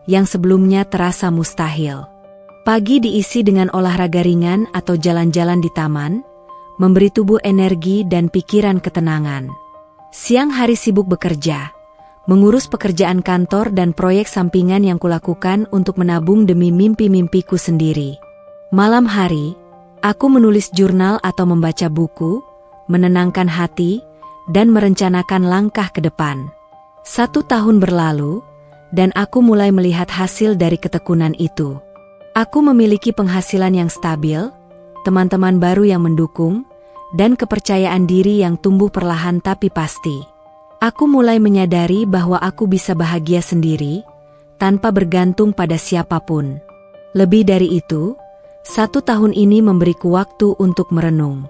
yang sebelumnya terasa mustahil. Pagi diisi dengan olahraga ringan atau jalan-jalan di taman, memberi tubuh energi dan pikiran ketenangan. Siang hari sibuk bekerja, mengurus pekerjaan kantor dan proyek sampingan yang kulakukan untuk menabung demi mimpi-mimpiku sendiri. Malam hari, aku menulis jurnal atau membaca buku, menenangkan hati, dan merencanakan langkah ke depan. 1 tahun berlalu, dan aku mulai melihat hasil dari ketekunan itu. Aku memiliki penghasilan yang stabil, teman-teman baru yang mendukung, dan kepercayaan diri yang tumbuh perlahan tapi pasti. Aku mulai menyadari bahwa aku bisa bahagia sendiri, tanpa bergantung pada siapapun. Lebih dari itu, 1 tahun ini memberiku waktu untuk merenung.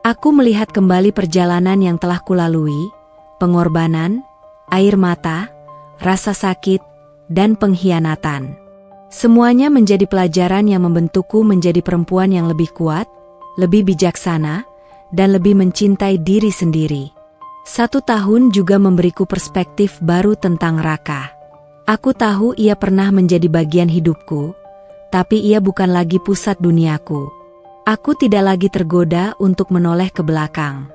Aku melihat kembali perjalanan yang telah kulalui, pengorbanan, air mata, rasa sakit, dan pengkhianatan. Semuanya menjadi pelajaran yang membentukku menjadi perempuan yang lebih kuat, lebih bijaksana, dan lebih mencintai diri sendiri. 1 tahun juga memberiku perspektif baru tentang Raka. Aku tahu ia pernah menjadi bagian hidupku, tapi ia bukan lagi pusat duniaku. Aku tidak lagi tergoda untuk menoleh ke belakang.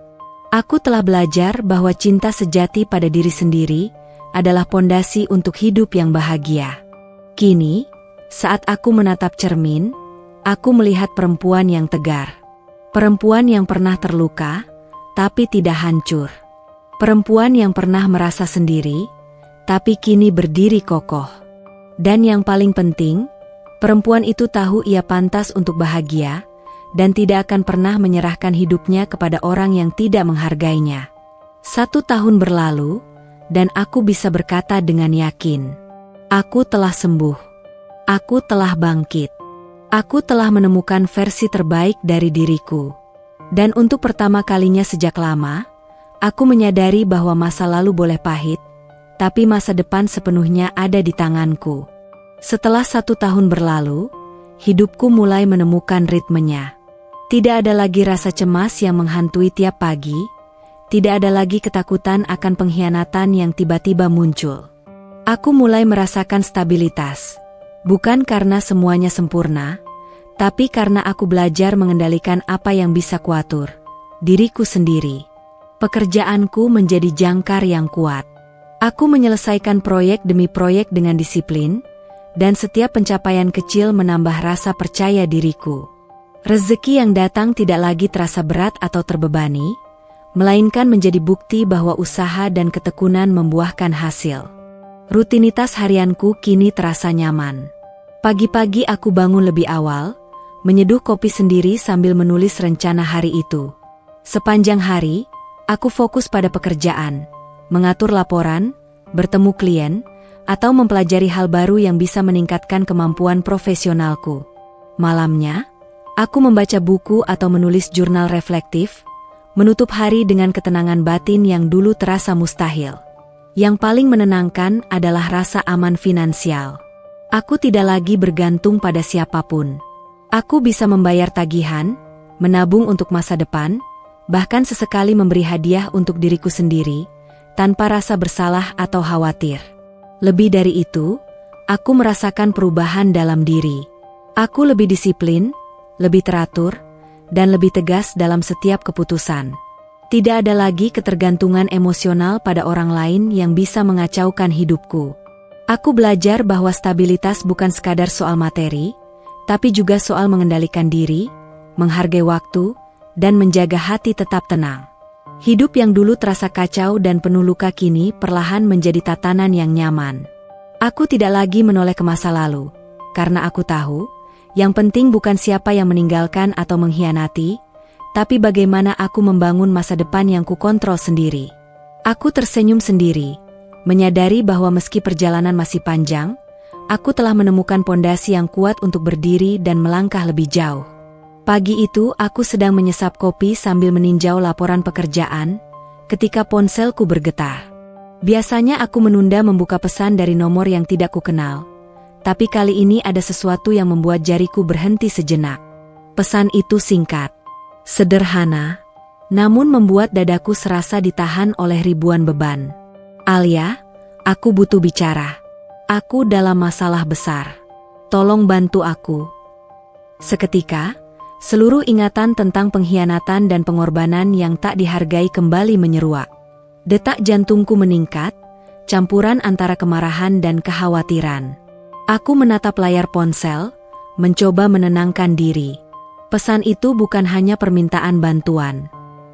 Aku telah belajar bahwa cinta sejati pada diri sendiri adalah pondasi untuk hidup yang bahagia. Kini, saat aku menatap cermin, aku melihat perempuan yang tegar. Perempuan yang pernah terluka, tapi tidak hancur. Perempuan yang pernah merasa sendiri, tapi kini berdiri kokoh. Dan yang paling penting, perempuan itu tahu ia pantas untuk bahagia, dan tidak akan pernah menyerahkan hidupnya kepada orang yang tidak menghargainya. 1 tahun berlalu, dan aku bisa berkata dengan yakin, aku telah sembuh. Aku telah bangkit. Aku telah menemukan versi terbaik dari diriku. Dan untuk pertama kalinya sejak lama, aku menyadari bahwa masa lalu boleh pahit, tapi masa depan sepenuhnya ada di tanganku. Setelah 1 tahun berlalu, hidupku mulai menemukan ritmenya. Tidak ada lagi rasa cemas yang menghantui tiap pagi, tidak ada lagi ketakutan akan pengkhianatan yang tiba-tiba muncul. Aku mulai merasakan stabilitas. Bukan karena semuanya sempurna, tapi karena aku belajar mengendalikan apa yang bisa kuatur, diriku sendiri. Pekerjaanku menjadi jangkar yang kuat. Aku menyelesaikan proyek demi proyek dengan disiplin, dan setiap pencapaian kecil menambah rasa percaya diriku. Rezeki yang datang tidak lagi terasa berat atau terbebani, melainkan menjadi bukti bahwa usaha dan ketekunan membuahkan hasil. Rutinitas harianku kini terasa nyaman. Pagi-pagi aku bangun lebih awal, menyeduh kopi sendiri sambil menulis rencana hari itu. Sepanjang hari, aku fokus pada pekerjaan, mengatur laporan, bertemu klien, atau mempelajari hal baru yang bisa meningkatkan kemampuan profesionalku. Malamnya, aku membaca buku atau menulis jurnal reflektif, menutup hari dengan ketenangan batin yang dulu terasa mustahil. Yang paling menenangkan adalah rasa aman finansial. Aku tidak lagi bergantung pada siapapun. Aku bisa membayar tagihan, menabung untuk masa depan, bahkan sesekali memberi hadiah untuk diriku sendiri, tanpa rasa bersalah atau khawatir. Lebih dari itu, aku merasakan perubahan dalam diri. Aku lebih disiplin, lebih teratur, dan lebih tegas dalam setiap keputusan. Tidak ada lagi ketergantungan emosional pada orang lain yang bisa mengacaukan hidupku. Aku belajar bahwa stabilitas bukan sekadar soal materi, tapi juga soal mengendalikan diri, menghargai waktu, dan menjaga hati tetap tenang. Hidup yang dulu terasa kacau dan penuh luka kini perlahan menjadi tatanan yang nyaman. Aku tidak lagi menoleh ke masa lalu, karena aku tahu, yang penting bukan siapa yang meninggalkan atau mengkhianati, tapi bagaimana aku membangun masa depan yang kukontrol sendiri. Aku tersenyum sendiri, menyadari bahwa meski perjalanan masih panjang, aku telah menemukan pondasi yang kuat untuk berdiri dan melangkah lebih jauh. Pagi itu aku sedang menyesap kopi sambil meninjau laporan pekerjaan, ketika ponselku bergetar. Biasanya aku menunda membuka pesan dari nomor yang tidak kukenal, tapi kali ini ada sesuatu yang membuat jariku berhenti sejenak. Pesan itu singkat, sederhana, namun membuat dadaku serasa ditahan oleh ribuan beban. Alia, aku butuh bicara. Aku dalam masalah besar. Tolong bantu aku. Seketika, seluruh ingatan tentang pengkhianatan dan pengorbanan yang tak dihargai kembali menyeruak. Detak jantungku meningkat, campuran antara kemarahan dan kekhawatiran. Aku menatap layar ponsel, mencoba menenangkan diri. Pesan itu bukan hanya permintaan bantuan.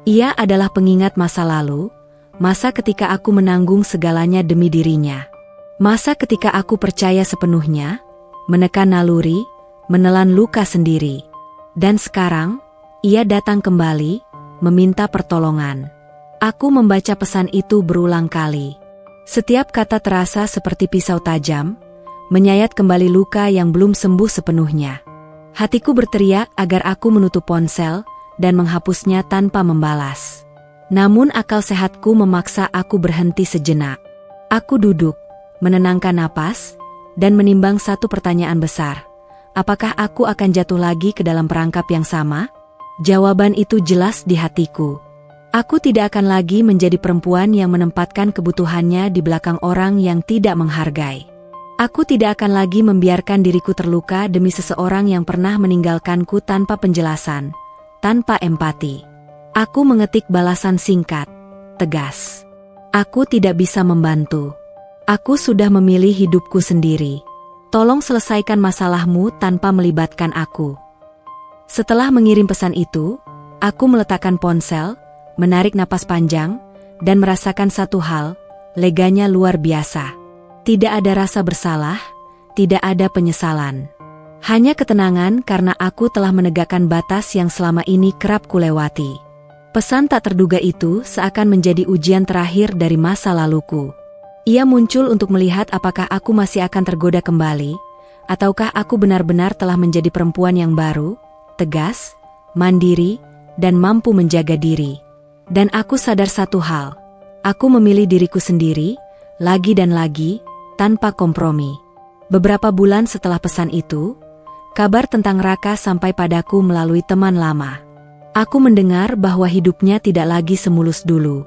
Ia adalah pengingat masa lalu, masa ketika aku menanggung segalanya demi dirinya. Masa ketika aku percaya sepenuhnya, menekan naluri, menelan luka sendiri. Dan sekarang, ia datang kembali, meminta pertolongan. Aku membaca pesan itu berulang kali. Setiap kata terasa seperti pisau tajam, menyayat kembali luka yang belum sembuh sepenuhnya. Hatiku berteriak agar aku menutup ponsel dan menghapusnya tanpa membalas. Namun akal sehatku memaksa aku berhenti sejenak. Aku duduk, menenangkan napas, dan menimbang satu pertanyaan besar. Apakah aku akan jatuh lagi ke dalam perangkap yang sama? Jawaban itu jelas di hatiku. Aku tidak akan lagi menjadi perempuan yang menempatkan kebutuhannya di belakang orang yang tidak menghargai. Aku tidak akan lagi membiarkan diriku terluka demi seseorang yang pernah meninggalkanku tanpa penjelasan, tanpa empati. Aku mengetik balasan singkat, tegas. Aku tidak bisa membantu. Aku sudah memilih hidupku sendiri. Tolong selesaikan masalahmu tanpa melibatkan aku. Setelah mengirim pesan itu, aku meletakkan ponsel, menarik napas panjang, dan merasakan satu hal, leganya luar biasa. Tidak ada rasa bersalah, tidak ada penyesalan. Hanya ketenangan karena aku telah menegakkan batas yang selama ini kerap kulewati. Pesan tak terduga itu seakan menjadi ujian terakhir dari masa laluku. Ia muncul untuk melihat apakah aku masih akan tergoda kembali, ataukah aku benar-benar telah menjadi perempuan yang baru, tegas, mandiri, dan mampu menjaga diri. Dan aku sadar satu hal, aku memilih diriku sendiri, lagi dan lagi, tanpa kompromi. Beberapa bulan setelah pesan itu, kabar tentang Raka sampai padaku melalui teman lama. Aku mendengar bahwa hidupnya tidak lagi semulus dulu.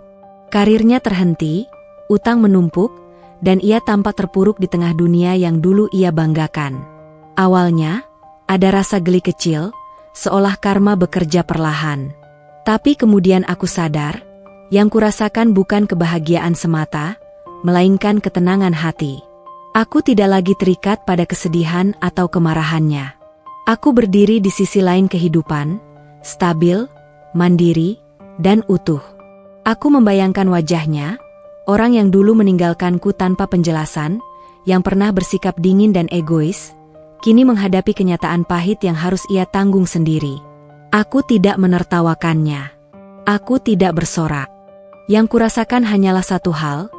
Karirnya terhenti, utang menumpuk, dan ia tampak terpuruk di tengah dunia yang dulu ia banggakan. Awalnya, ada rasa geli kecil, seolah karma bekerja perlahan. Tapi kemudian aku sadar, yang kurasakan bukan kebahagiaan semata, melainkan ketenangan hati. Aku tidak lagi terikat pada kesedihan atau kemarahannya. Aku berdiri di sisi lain kehidupan, stabil, mandiri, dan utuh. Aku membayangkan wajahnya, orang yang dulu meninggalkanku tanpa penjelasan, yang pernah bersikap dingin dan egois, kini menghadapi kenyataan pahit yang harus ia tanggung sendiri. Aku tidak menertawakannya. Aku tidak bersorak. Yang kurasakan hanyalah satu hal,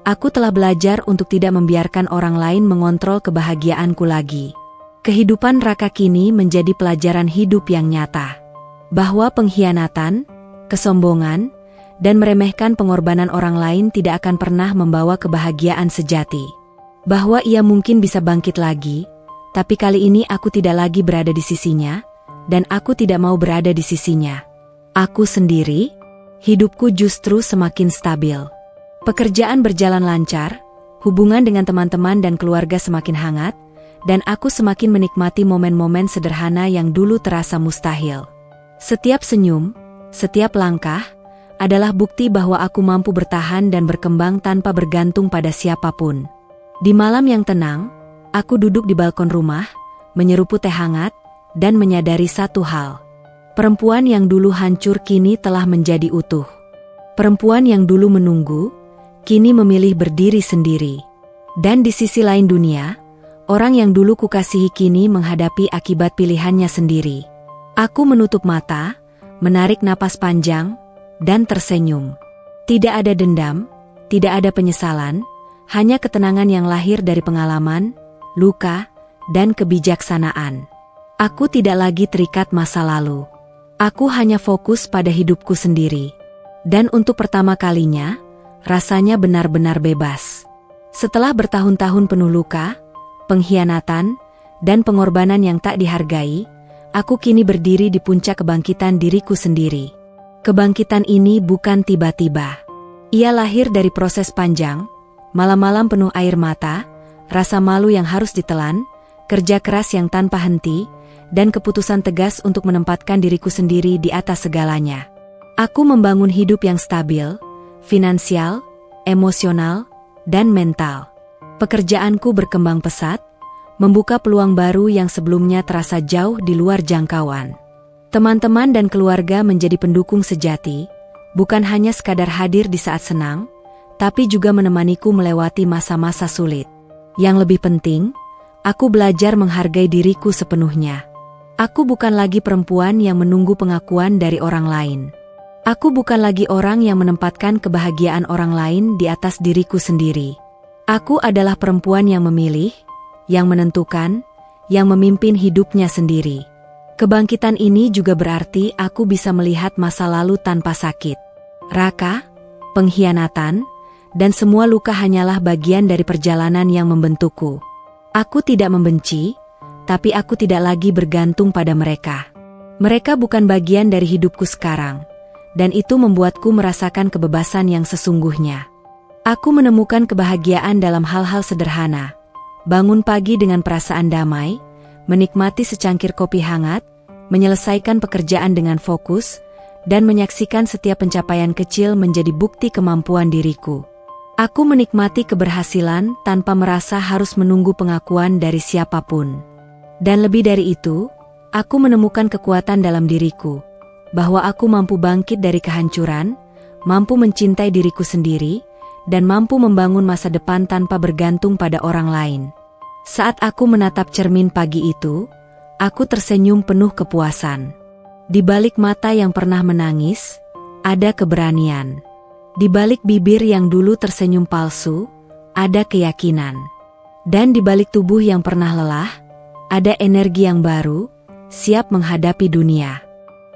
aku telah belajar untuk tidak membiarkan orang lain mengontrol kebahagiaanku lagi. Kehidupan Raka kini menjadi pelajaran hidup yang nyata. Bahwa pengkhianatan, kesombongan, dan meremehkan pengorbanan orang lain tidak akan pernah membawa kebahagiaan sejati. Bahwa ia mungkin bisa bangkit lagi, tapi kali ini aku tidak lagi berada di sisinya, dan aku tidak mau berada di sisinya. Aku sendiri, hidupku justru semakin stabil. Pekerjaan berjalan lancar, hubungan dengan teman-teman dan keluarga semakin hangat, dan aku semakin menikmati momen-momen sederhana yang dulu terasa mustahil. Setiap senyum, setiap langkah, adalah bukti bahwa aku mampu bertahan dan berkembang tanpa bergantung pada siapapun. Di malam yang tenang, aku duduk di balkon rumah, menyeruput teh hangat, dan menyadari satu hal. Perempuan yang dulu hancur kini telah menjadi utuh. Perempuan yang dulu menunggu, kini memilih berdiri sendiri. Dan di sisi lain dunia, orang yang dulu kukasihi kini menghadapi akibat pilihannya sendiri. Aku menutup mata, menarik napas panjang, dan tersenyum. Tidak ada dendam, tidak ada penyesalan, hanya ketenangan yang lahir dari pengalaman, luka, dan kebijaksanaan. Aku tidak lagi terikat masa lalu. Aku hanya fokus pada hidupku sendiri. Dan untuk pertama kalinya, rasanya benar-benar bebas. Setelah bertahun-tahun penuh luka, pengkhianatan, dan pengorbanan yang tak dihargai, aku kini berdiri di puncak kebangkitan diriku sendiri. Kebangkitan ini bukan tiba-tiba. Ia lahir dari proses panjang, malam-malam penuh air mata, rasa malu yang harus ditelan, kerja keras yang tanpa henti, dan keputusan tegas untuk menempatkan diriku sendiri di atas segalanya. Aku membangun hidup yang stabil, finansial, emosional, dan mental. Pekerjaanku berkembang pesat, membuka peluang baru yang sebelumnya terasa jauh di luar jangkauan. Teman-teman dan keluarga menjadi pendukung sejati, bukan hanya sekadar hadir di saat senang, tapi juga menemaniku melewati masa-masa sulit. Yang lebih penting, aku belajar menghargai diriku sepenuhnya. Aku bukan lagi perempuan yang menunggu pengakuan dari orang lain. Aku bukan lagi orang yang menempatkan kebahagiaan orang lain di atas diriku sendiri. Aku adalah perempuan yang memilih, yang menentukan, yang memimpin hidupnya sendiri. Kebangkitan ini juga berarti aku bisa melihat masa lalu tanpa sakit. Raka, pengkhianatan, dan semua luka hanyalah bagian dari perjalanan yang membentukku. Aku tidak membenci, tapi aku tidak lagi bergantung pada mereka. Mereka bukan bagian dari hidupku sekarang, dan itu membuatku merasakan kebebasan yang sesungguhnya. Aku menemukan kebahagiaan dalam hal-hal sederhana. Bangun pagi dengan perasaan damai, menikmati secangkir kopi hangat, menyelesaikan pekerjaan dengan fokus, dan menyaksikan setiap pencapaian kecil menjadi bukti kemampuan diriku. Aku menikmati keberhasilan tanpa merasa harus menunggu pengakuan dari siapapun. Dan lebih dari itu, aku menemukan kekuatan dalam diriku, bahwa aku mampu bangkit dari kehancuran, mampu mencintai diriku sendiri, dan mampu membangun masa depan tanpa bergantung pada orang lain. Saat aku menatap cermin pagi itu, aku tersenyum penuh kepuasan. Di balik mata yang pernah menangis, ada keberanian. Di balik bibir yang dulu tersenyum palsu, ada keyakinan. Dan di balik tubuh yang pernah lelah, ada energi yang baru, siap menghadapi dunia.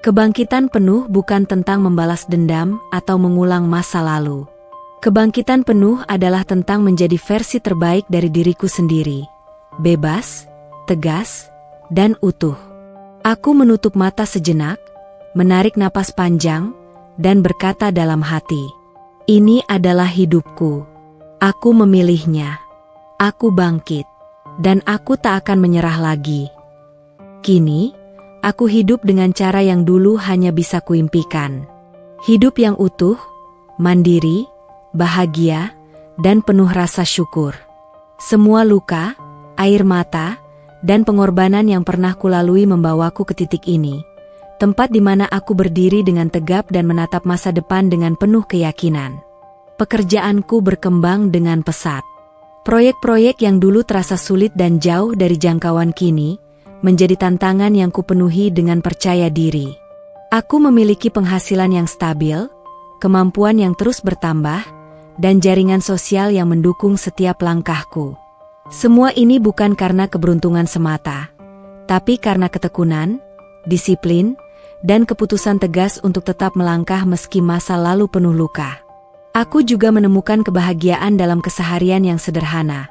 Kebangkitan penuh bukan tentang membalas dendam atau mengulang masa lalu. Kebangkitan penuh adalah tentang menjadi versi terbaik dari diriku sendiri. Bebas, tegas, dan utuh. Aku menutup mata sejenak, menarik napas panjang, dan berkata dalam hati, "Ini adalah hidupku. Aku memilihnya. Aku bangkit, dan aku tak akan menyerah lagi." Kini, aku hidup dengan cara yang dulu hanya bisa kuimpikan. Hidup yang utuh, mandiri, bahagia, dan penuh rasa syukur. Semua luka, air mata, dan pengorbanan yang pernah kulalui membawaku ke titik ini. Tempat di mana aku berdiri dengan tegap dan menatap masa depan dengan penuh keyakinan. Pekerjaanku berkembang dengan pesat. Proyek-proyek yang dulu terasa sulit dan jauh dari jangkauan kini, menjadi tantangan yang kupenuhi dengan percaya diri. Aku memiliki penghasilan yang stabil, kemampuan yang terus bertambah, dan jaringan sosial yang mendukung setiap langkahku. Semua ini bukan karena keberuntungan semata, tapi karena ketekunan, disiplin, dan keputusan tegas untuk tetap melangkah meski masa lalu penuh luka. Aku juga menemukan kebahagiaan dalam keseharian yang sederhana.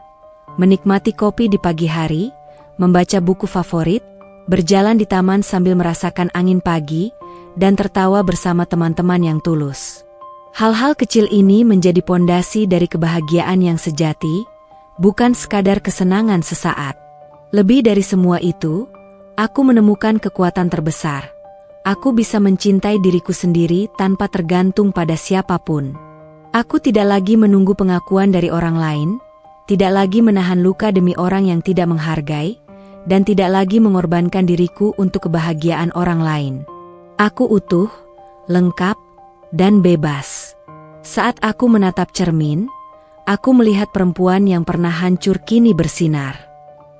Menikmati kopi di pagi hari, membaca buku favorit, berjalan di taman sambil merasakan angin pagi, dan tertawa bersama teman-teman yang tulus. Hal-hal kecil ini menjadi pondasi dari kebahagiaan yang sejati, bukan sekadar kesenangan sesaat. Lebih dari semua itu, aku menemukan kekuatan terbesar. Aku bisa mencintai diriku sendiri tanpa tergantung pada siapapun. Aku tidak lagi menunggu pengakuan dari orang lain, tidak lagi menahan luka demi orang yang tidak menghargai, dan tidak lagi mengorbankan diriku untuk kebahagiaan orang lain. Aku utuh, lengkap, dan bebas. Saat aku menatap cermin, aku melihat perempuan yang pernah hancur kini bersinar.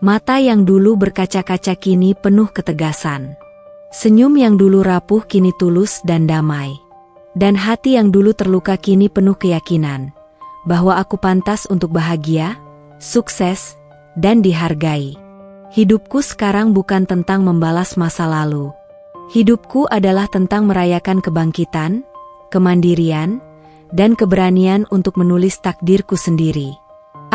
Mata yang dulu berkaca-kaca kini penuh ketegasan. Senyum yang dulu rapuh kini tulus dan damai. Dan hati yang dulu terluka kini penuh keyakinan bahwa aku pantas untuk bahagia, sukses, dan dihargai. Hidupku sekarang bukan tentang membalas masa lalu. Hidupku adalah tentang merayakan kebangkitan, kemandirian, dan keberanian untuk menulis takdirku sendiri.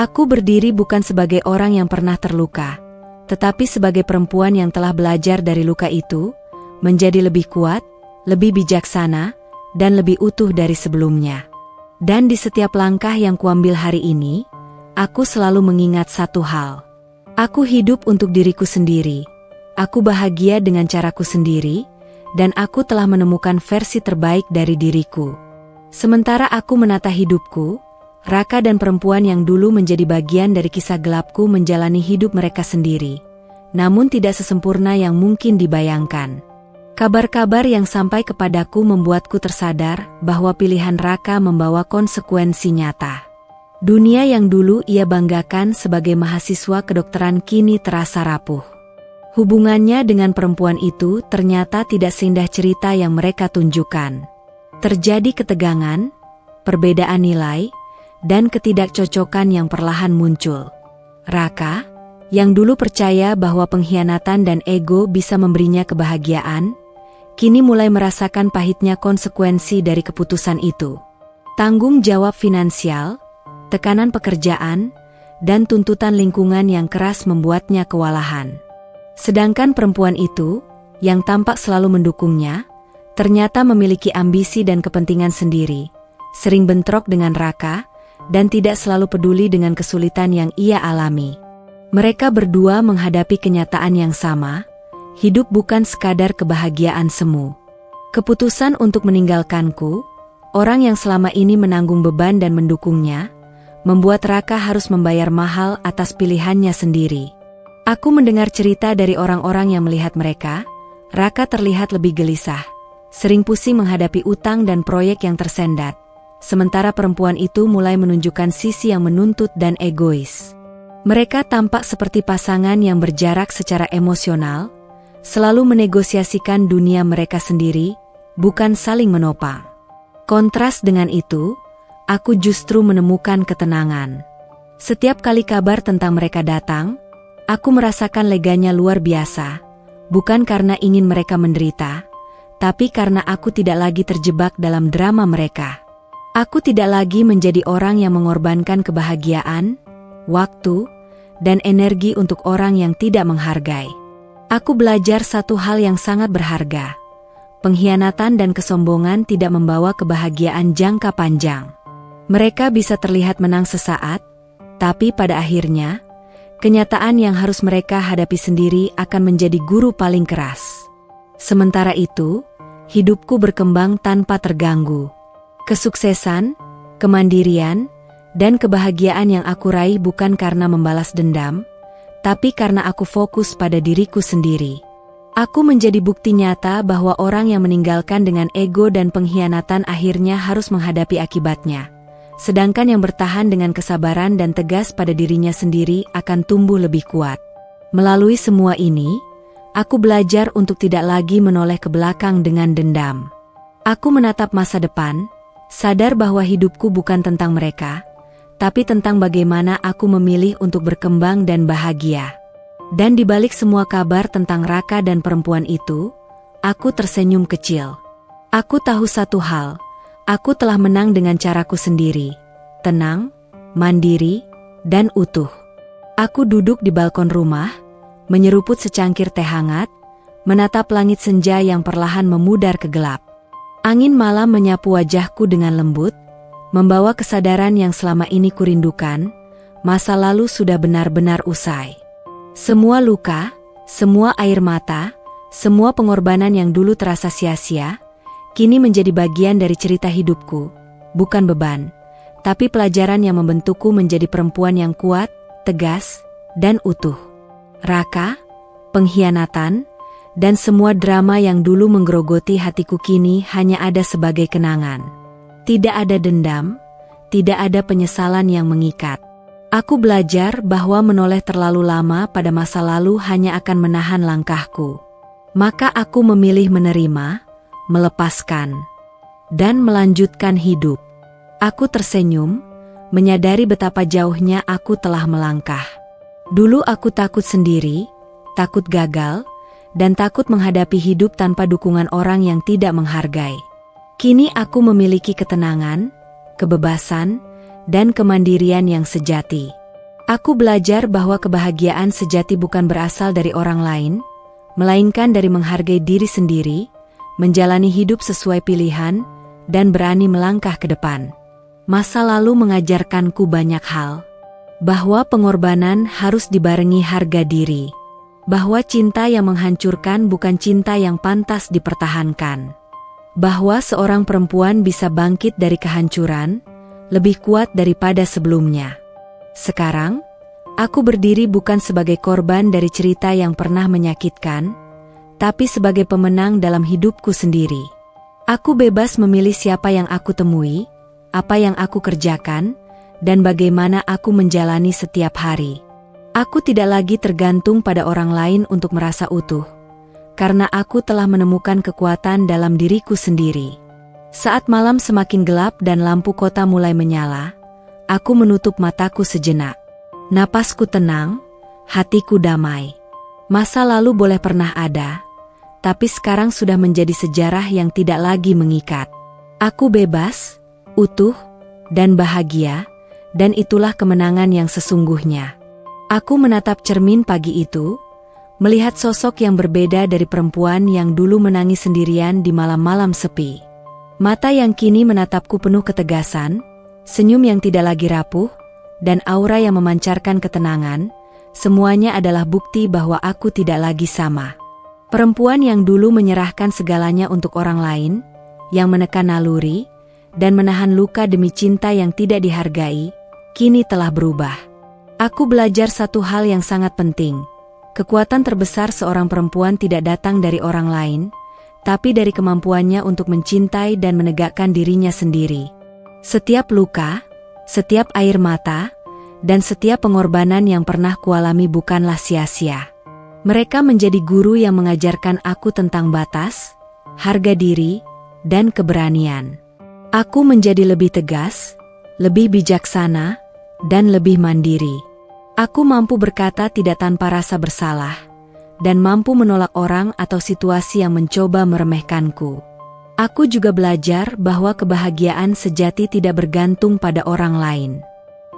Aku berdiri bukan sebagai orang yang pernah terluka, tetapi sebagai perempuan yang telah belajar dari luka itu, menjadi lebih kuat, lebih bijaksana, dan lebih utuh dari sebelumnya. Dan di setiap langkah yang kuambil hari ini, aku selalu mengingat satu hal. Aku hidup untuk diriku sendiri. Aku bahagia dengan caraku sendiri, dan aku telah menemukan versi terbaik dari diriku. Sementara aku menata hidupku, Raka dan perempuan yang dulu menjadi bagian dari kisah gelapku menjalani hidup mereka sendiri, namun tidak sesempurna yang mungkin dibayangkan. Kabar-kabar yang sampai kepadaku membuatku tersadar bahwa pilihan Raka membawa konsekuensi nyata. Dunia yang dulu ia banggakan sebagai mahasiswa kedokteran kini terasa rapuh. Hubungannya dengan perempuan itu ternyata tidak seindah cerita yang mereka tunjukkan. Terjadi ketegangan, perbedaan nilai, dan ketidakcocokan yang perlahan muncul. Raka, yang dulu percaya bahwa pengkhianatan dan ego bisa memberinya kebahagiaan, kini mulai merasakan pahitnya konsekuensi dari keputusan itu. Tanggung jawab finansial, tekanan pekerjaan, dan tuntutan lingkungan yang keras membuatnya kewalahan. Sedangkan perempuan itu, yang tampak selalu mendukungnya, ternyata memiliki ambisi dan kepentingan sendiri, sering bentrok dengan Raka, dan tidak selalu peduli dengan kesulitan yang ia alami. Mereka berdua menghadapi kenyataan yang sama. Hidup bukan sekadar kebahagiaan semu. Keputusan untuk meninggalkanku, orang yang selama ini menanggung beban dan mendukungnya, membuat Raka harus membayar mahal atas pilihannya sendiri. Aku mendengar cerita dari orang-orang yang melihat mereka. Raka terlihat lebih gelisah, sering pusing menghadapi utang dan proyek yang tersendat, sementara perempuan itu mulai menunjukkan sisi yang menuntut dan egois. Mereka tampak seperti pasangan yang berjarak secara emosional, selalu menegosiasikan dunia mereka sendiri, bukan saling menopang. Kontras dengan itu, aku justru menemukan ketenangan. Setiap kali kabar tentang mereka datang, aku merasakan leganya luar biasa, bukan karena ingin mereka menderita, tapi karena aku tidak lagi terjebak dalam drama mereka. Aku tidak lagi menjadi orang yang mengorbankan kebahagiaan, waktu, dan energi untuk orang yang tidak menghargai. Aku belajar satu hal yang sangat berharga. Pengkhianatan dan kesombongan tidak membawa kebahagiaan jangka panjang. Mereka bisa terlihat menang sesaat, tapi pada akhirnya, kenyataan yang harus mereka hadapi sendiri akan menjadi guru paling keras. Sementara itu, hidupku berkembang tanpa terganggu. Kesuksesan, kemandirian, Dan kebahagiaan yang aku raih bukan karena membalas dendam, tapi karena aku fokus pada diriku sendiri. Aku menjadi bukti nyata bahwa orang yang meninggalkan dengan ego dan pengkhianatan akhirnya harus menghadapi akibatnya. Sedangkan yang bertahan dengan kesabaran dan tegas pada dirinya sendiri akan tumbuh lebih kuat. Melalui semua ini, aku belajar untuk tidak lagi menoleh ke belakang dengan dendam. Aku menatap masa depan, sadar bahwa hidupku bukan tentang mereka, tapi tentang bagaimana aku memilih untuk berkembang dan bahagia. Dan di balik semua kabar tentang Raka dan perempuan itu, aku tersenyum kecil. Aku tahu satu hal, aku telah menang dengan caraku sendiri, tenang, mandiri, dan utuh. Aku duduk di balkon rumah, menyeruput secangkir teh hangat, menatap langit senja yang perlahan memudar ke gelap. Angin malam menyapu wajahku dengan lembut, membawa kesadaran yang selama ini kurindukan, masa lalu sudah benar-benar usai. Semua luka, semua air mata, semua pengorbanan yang dulu terasa sia-sia, kini menjadi bagian dari cerita hidupku, bukan beban, tapi pelajaran yang membentukku menjadi perempuan yang kuat, tegas, dan utuh. Raka, pengkhianatan, dan semua drama yang dulu menggerogoti hatiku kini hanya ada sebagai kenangan. Tidak ada dendam, tidak ada penyesalan yang mengikat. Aku belajar bahwa menoleh terlalu lama pada masa lalu hanya akan menahan langkahku. Maka aku memilih menerima, melepaskan, dan melanjutkan hidup. Aku tersenyum, menyadari betapa jauhnya aku telah melangkah. Dulu aku takut sendiri, takut gagal, dan takut menghadapi hidup tanpa dukungan orang yang tidak menghargai. Kini aku memiliki ketenangan, kebebasan, dan kemandirian yang sejati. Aku belajar bahwa kebahagiaan sejati bukan berasal dari orang lain, melainkan dari menghargai diri sendiri, menjalani hidup sesuai pilihan, dan berani melangkah ke depan. Masa lalu mengajarkanku banyak hal. Bahwa pengorbanan harus dibarengi harga diri. Bahwa cinta yang menghancurkan bukan cinta yang pantas dipertahankan. Bahwa seorang perempuan bisa bangkit dari kehancuran, lebih kuat daripada sebelumnya. Sekarang, aku berdiri bukan sebagai korban dari cerita yang pernah menyakitkan, tapi sebagai pemenang dalam hidupku sendiri. Aku bebas memilih siapa yang aku temui, apa yang aku kerjakan, dan bagaimana aku menjalani setiap hari. Aku tidak lagi tergantung pada orang lain untuk merasa utuh. Karena aku telah menemukan kekuatan dalam diriku sendiri. Saat malam semakin gelap dan lampu kota mulai menyala, aku menutup mataku sejenak. Napasku tenang, hatiku damai. Masa lalu boleh pernah ada, tapi sekarang sudah menjadi sejarah yang tidak lagi mengikat. Aku bebas, utuh, dan bahagia, dan itulah kemenangan yang sesungguhnya. Aku menatap cermin pagi itu, melihat sosok yang berbeda dari perempuan yang dulu menangis sendirian di malam-malam sepi. Mata yang kini menatapku penuh ketegasan, senyum yang tidak lagi rapuh, dan aura yang memancarkan ketenangan, semuanya adalah bukti bahwa aku tidak lagi sama. Perempuan yang dulu menyerahkan segalanya untuk orang lain, yang menekan naluri, dan menahan luka demi cinta yang tidak dihargai, kini telah berubah. Aku belajar satu hal yang sangat penting. Kekuatan terbesar seorang perempuan tidak datang dari orang lain, tapi dari kemampuannya untuk mencintai dan menegakkan dirinya sendiri. Setiap luka, setiap air mata, dan setiap pengorbanan yang pernah kualami bukanlah sia-sia. Mereka menjadi guru yang mengajarkan aku tentang batas, harga diri, dan keberanian. Aku menjadi lebih tegas, lebih bijaksana, dan lebih mandiri. Aku mampu berkata tidak tanpa rasa bersalah, dan mampu menolak orang atau situasi yang mencoba meremehkanku. Aku juga belajar bahwa kebahagiaan sejati tidak bergantung pada orang lain.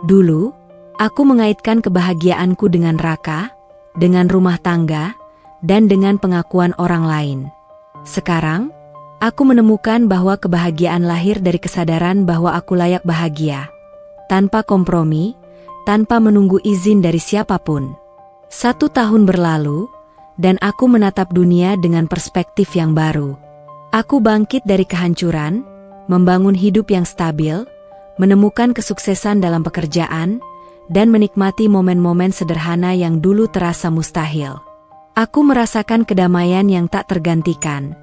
Dulu, aku mengaitkan kebahagiaanku dengan Raka, dengan rumah tangga, dan dengan pengakuan orang lain. Sekarang, aku menemukan bahwa kebahagiaan lahir dari kesadaran bahwa aku layak bahagia, tanpa kompromi, tanpa menunggu izin dari siapapun. 1 tahun berlalu, dan aku menatap dunia dengan perspektif yang baru. Aku bangkit dari kehancuran, membangun hidup yang stabil, menemukan kesuksesan dalam pekerjaan, dan menikmati momen-momen sederhana yang dulu terasa mustahil. Aku merasakan kedamaian yang tak tergantikan,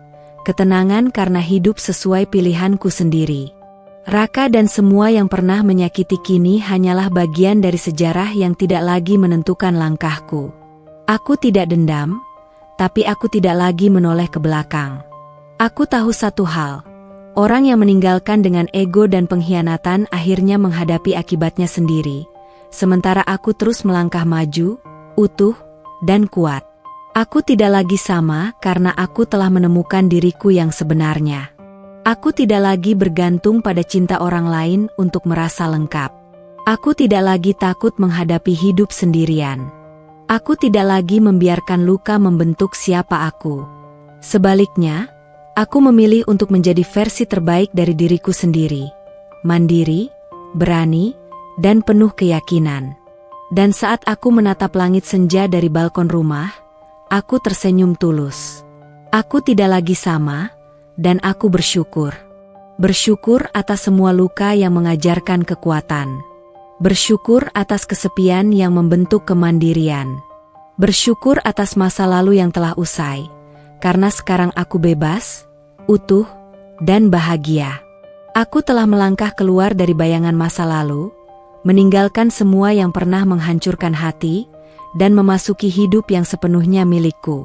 ketenangan karena hidup sesuai pilihanku sendiri. Raka dan semua yang pernah menyakiti kini hanyalah bagian dari sejarah yang tidak lagi menentukan langkahku. Aku tidak dendam, tapi aku tidak lagi menoleh ke belakang. Aku tahu satu hal. Orang yang meninggalkan dengan ego dan pengkhianatan akhirnya menghadapi akibatnya sendiri, sementara aku terus melangkah maju, utuh, dan kuat. Aku tidak lagi sama karena aku telah menemukan diriku yang sebenarnya. Aku tidak lagi bergantung pada cinta orang lain untuk merasa lengkap. Aku tidak lagi takut menghadapi hidup sendirian. Aku tidak lagi membiarkan luka membentuk siapa aku. Sebaliknya, aku memilih untuk menjadi versi terbaik dari diriku sendiri. Mandiri, berani, dan penuh keyakinan. Dan saat aku menatap langit senja dari balkon rumah, aku tersenyum tulus. Aku tidak lagi sama, dan aku bersyukur. Bersyukur atas semua luka yang mengajarkan kekuatan. Bersyukur atas kesepian yang membentuk kemandirian. Bersyukur atas masa lalu yang telah usai, karena sekarang aku bebas, utuh, dan bahagia. Aku telah melangkah keluar dari bayangan masa lalu, meninggalkan semua yang pernah menghancurkan hati, dan memasuki hidup yang sepenuhnya milikku.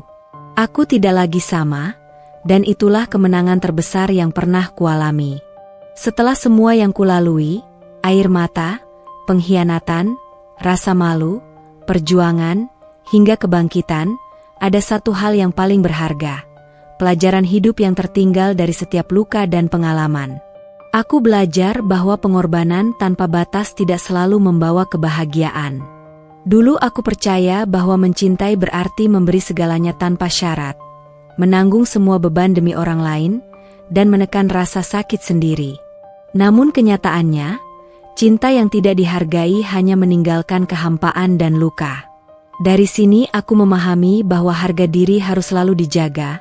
Aku tidak lagi sama, dan itulah kemenangan terbesar yang pernah kualami. Setelah semua yang kulalui, air mata, pengkhianatan, rasa malu, perjuangan, hingga kebangkitan, ada satu hal yang paling berharga. Pelajaran hidup yang tertinggal dari setiap luka dan pengalaman. Aku belajar bahwa pengorbanan tanpa batas tidak selalu membawa kebahagiaan. Dulu aku percaya bahwa mencintai berarti memberi segalanya tanpa syarat, menanggung semua beban demi orang lain, dan menekan rasa sakit sendiri. Namun kenyataannya, cinta yang tidak dihargai hanya meninggalkan kehampaan dan luka. Dari sini aku memahami bahwa harga diri harus selalu dijaga,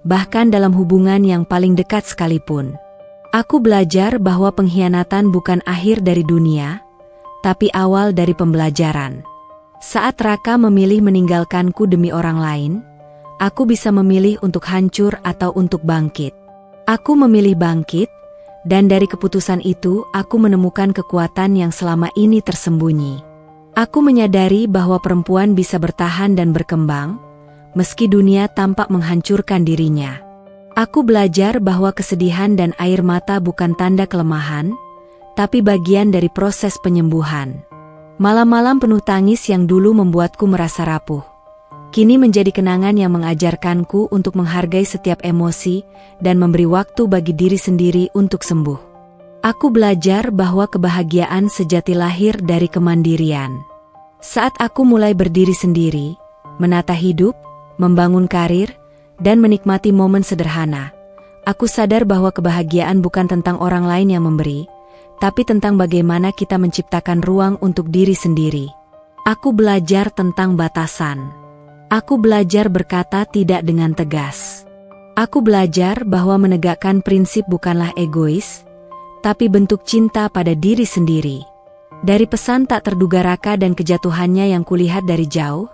bahkan dalam hubungan yang paling dekat sekalipun. Aku belajar bahwa pengkhianatan bukan akhir dari dunia, tapi awal dari pembelajaran. Saat Raka memilih meninggalkanku demi orang lain, aku bisa memilih untuk hancur atau untuk bangkit. Aku memilih bangkit, dan dari keputusan itu aku menemukan kekuatan yang selama ini tersembunyi. Aku menyadari bahwa perempuan bisa bertahan dan berkembang, meski dunia tampak menghancurkan dirinya. Aku belajar bahwa kesedihan dan air mata bukan tanda kelemahan, tapi bagian dari proses penyembuhan. Malam-malam penuh tangis yang dulu membuatku merasa rapuh, kini menjadi kenangan yang mengajarkanku untuk menghargai setiap emosi dan memberi waktu bagi diri sendiri untuk sembuh. Aku belajar bahwa kebahagiaan sejati lahir dari kemandirian. Saat aku mulai berdiri sendiri, menata hidup, membangun karir, dan menikmati momen sederhana, aku sadar bahwa kebahagiaan bukan tentang orang lain yang memberi, tapi tentang bagaimana kita menciptakan ruang untuk diri sendiri. Aku belajar tentang batasan. Aku belajar berkata tidak dengan tegas. Aku belajar bahwa menegakkan prinsip bukanlah egois, tapi bentuk cinta pada diri sendiri. Dari pesan tak terduga Raka dan kejatuhannya yang kulihat dari jauh,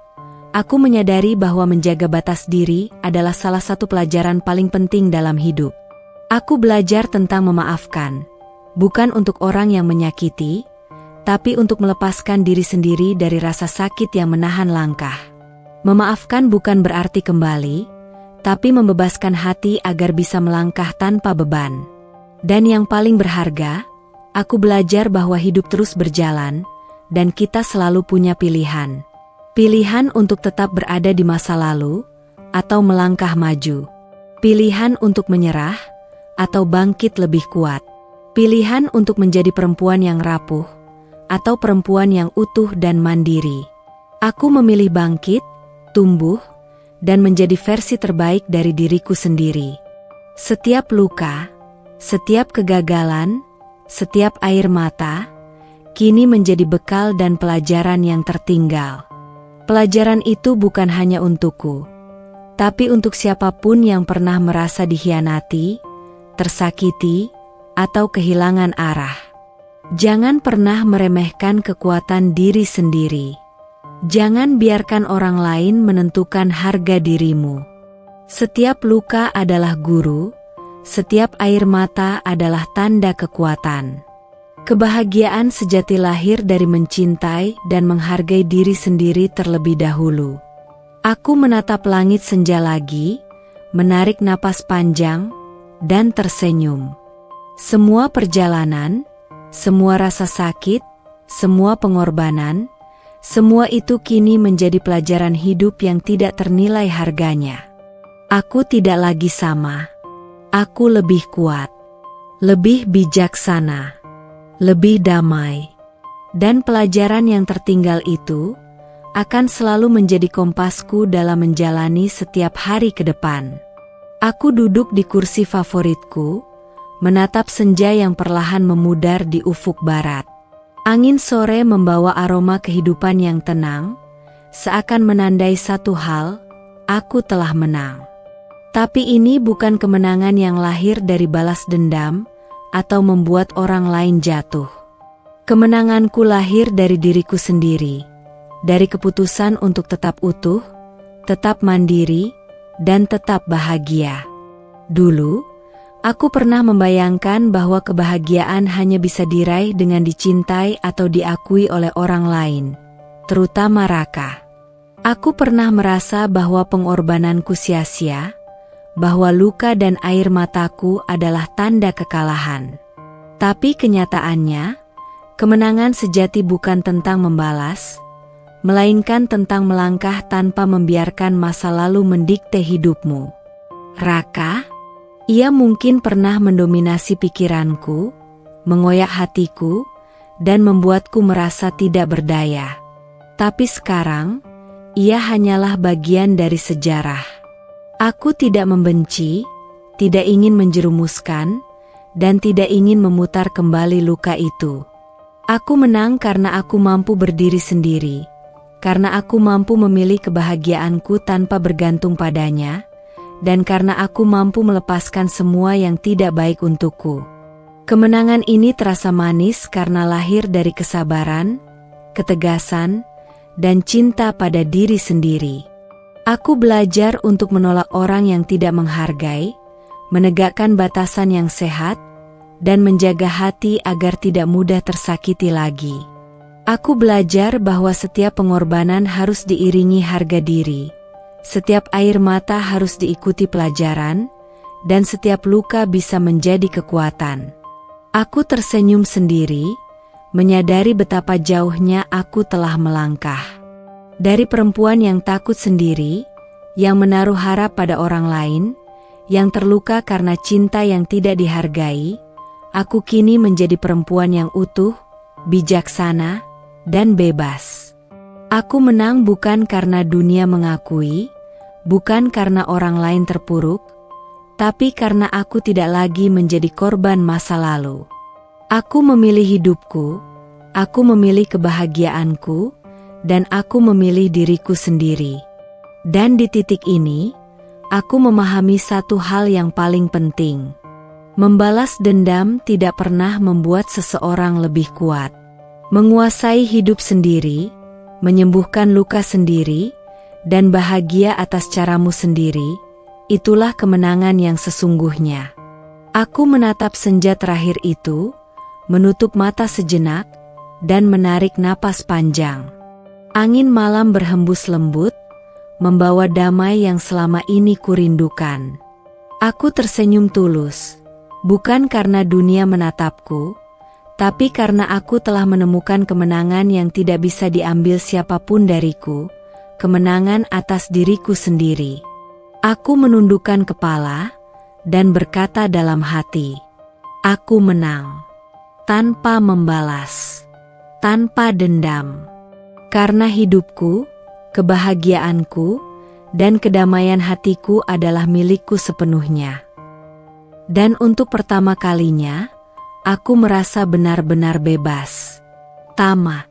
aku menyadari bahwa menjaga batas diri adalah salah satu pelajaran paling penting dalam hidup. Aku belajar tentang memaafkan, bukan untuk orang yang menyakiti, tapi untuk melepaskan diri sendiri dari rasa sakit yang menahan langkah. Memaafkan bukan berarti kembali, tapi membebaskan hati agar bisa melangkah tanpa beban. Dan yang paling berharga, aku belajar bahwa hidup terus berjalan, dan kita selalu punya pilihan. Pilihan untuk tetap berada di masa lalu, atau melangkah maju. Pilihan untuk menyerah, atau bangkit lebih kuat. Pilihan untuk menjadi perempuan yang rapuh, atau perempuan yang utuh dan mandiri. Aku memilih bangkit, tumbuh, dan menjadi versi terbaik dari diriku sendiri. Setiap luka, setiap kegagalan, setiap air mata, kini menjadi bekal dan pelajaran yang tertinggal. Pelajaran itu bukan hanya untukku, tapi untuk siapapun yang pernah merasa dikhianati, tersakiti, atau kehilangan arah. Jangan pernah meremehkan kekuatan diri sendiri. Jangan biarkan orang lain menentukan harga dirimu. Setiap luka adalah guru, setiap air mata adalah tanda kekuatan. Kebahagiaan sejati lahir dari mencintai dan menghargai diri sendiri terlebih dahulu. Aku menatap langit senja lagi, menarik napas panjang, dan tersenyum. Semua perjalanan, semua rasa sakit, semua pengorbanan, semua itu kini menjadi pelajaran hidup yang tidak ternilai harganya. Aku tidak lagi sama. Aku lebih kuat, lebih bijaksana, lebih damai. Dan pelajaran yang tertinggal itu akan selalu menjadi kompasku dalam menjalani setiap hari ke depan. Aku duduk di kursi favoritku, menatap senja yang perlahan memudar di ufuk barat. Angin sore membawa aroma kehidupan yang tenang, seakan menandai satu hal, aku telah menang. Tapi ini bukan kemenangan yang lahir dari balas dendam atau membuat orang lain jatuh. Kemenanganku lahir dari diriku sendiri, dari keputusan untuk tetap utuh, tetap mandiri, dan tetap bahagia. Dulu, aku pernah membayangkan bahwa kebahagiaan hanya bisa diraih dengan dicintai atau diakui oleh orang lain, terutama Raka. Aku pernah merasa bahwa pengorbananku sia-sia, bahwa luka dan air mataku adalah tanda kekalahan. Tapi kenyataannya, kemenangan sejati bukan tentang membalas, melainkan tentang melangkah tanpa membiarkan masa lalu mendikte hidupmu. Raka, ia mungkin pernah mendominasi pikiranku, mengoyak hatiku, dan membuatku merasa tidak berdaya. Tapi sekarang, ia hanyalah bagian dari sejarah. Aku tidak membenci, tidak ingin menjerumuskan, dan tidak ingin memutar kembali luka itu. Aku menang karena aku mampu berdiri sendiri, karena aku mampu memilih kebahagiaanku tanpa bergantung padanya, dan karena aku mampu melepaskan semua yang tidak baik untukku. Kemenangan ini terasa manis karena lahir dari kesabaran, ketegasan, dan cinta pada diri sendiri. Aku belajar untuk menolak orang yang tidak menghargai, menegakkan batasan yang sehat, dan menjaga hati agar tidak mudah tersakiti lagi. Aku belajar bahwa setiap pengorbanan harus diiringi harga diri, setiap air mata harus diikuti pelajaran, dan setiap luka bisa menjadi kekuatan. Aku tersenyum sendiri, menyadari betapa jauhnya aku telah melangkah. Dari perempuan yang takut sendiri, yang menaruh harap pada orang lain, yang terluka karena cinta yang tidak dihargai, aku kini menjadi perempuan yang utuh, bijaksana, dan bebas. Aku menang bukan karena dunia mengakui, bukan karena orang lain terpuruk, tapi karena aku tidak lagi menjadi korban masa lalu. Aku memilih hidupku, aku memilih kebahagiaanku, dan aku memilih diriku sendiri. Dan di titik ini, aku memahami satu hal yang paling penting. Membalas dendam tidak pernah membuat seseorang lebih kuat. Menguasai hidup sendiri, menyembuhkan luka sendiri, dan bahagia atas caramu sendiri, itulah kemenangan yang sesungguhnya. Aku menatap senja terakhir itu, menutup mata sejenak, dan menarik napas panjang. Angin malam berhembus lembut, membawa damai yang selama ini kurindukan. Aku tersenyum tulus, bukan karena dunia menatapku, tapi karena aku telah menemukan kemenangan yang tidak bisa diambil siapapun dariku, kemenangan atas diriku sendiri. Aku menundukkan kepala, dan berkata dalam hati, aku menang. Tanpa membalas, tanpa dendam. Karena hidupku, kebahagiaanku, dan kedamaian hatiku adalah milikku sepenuhnya. Dan untuk pertama kalinya, aku merasa benar-benar bebas. Tamat.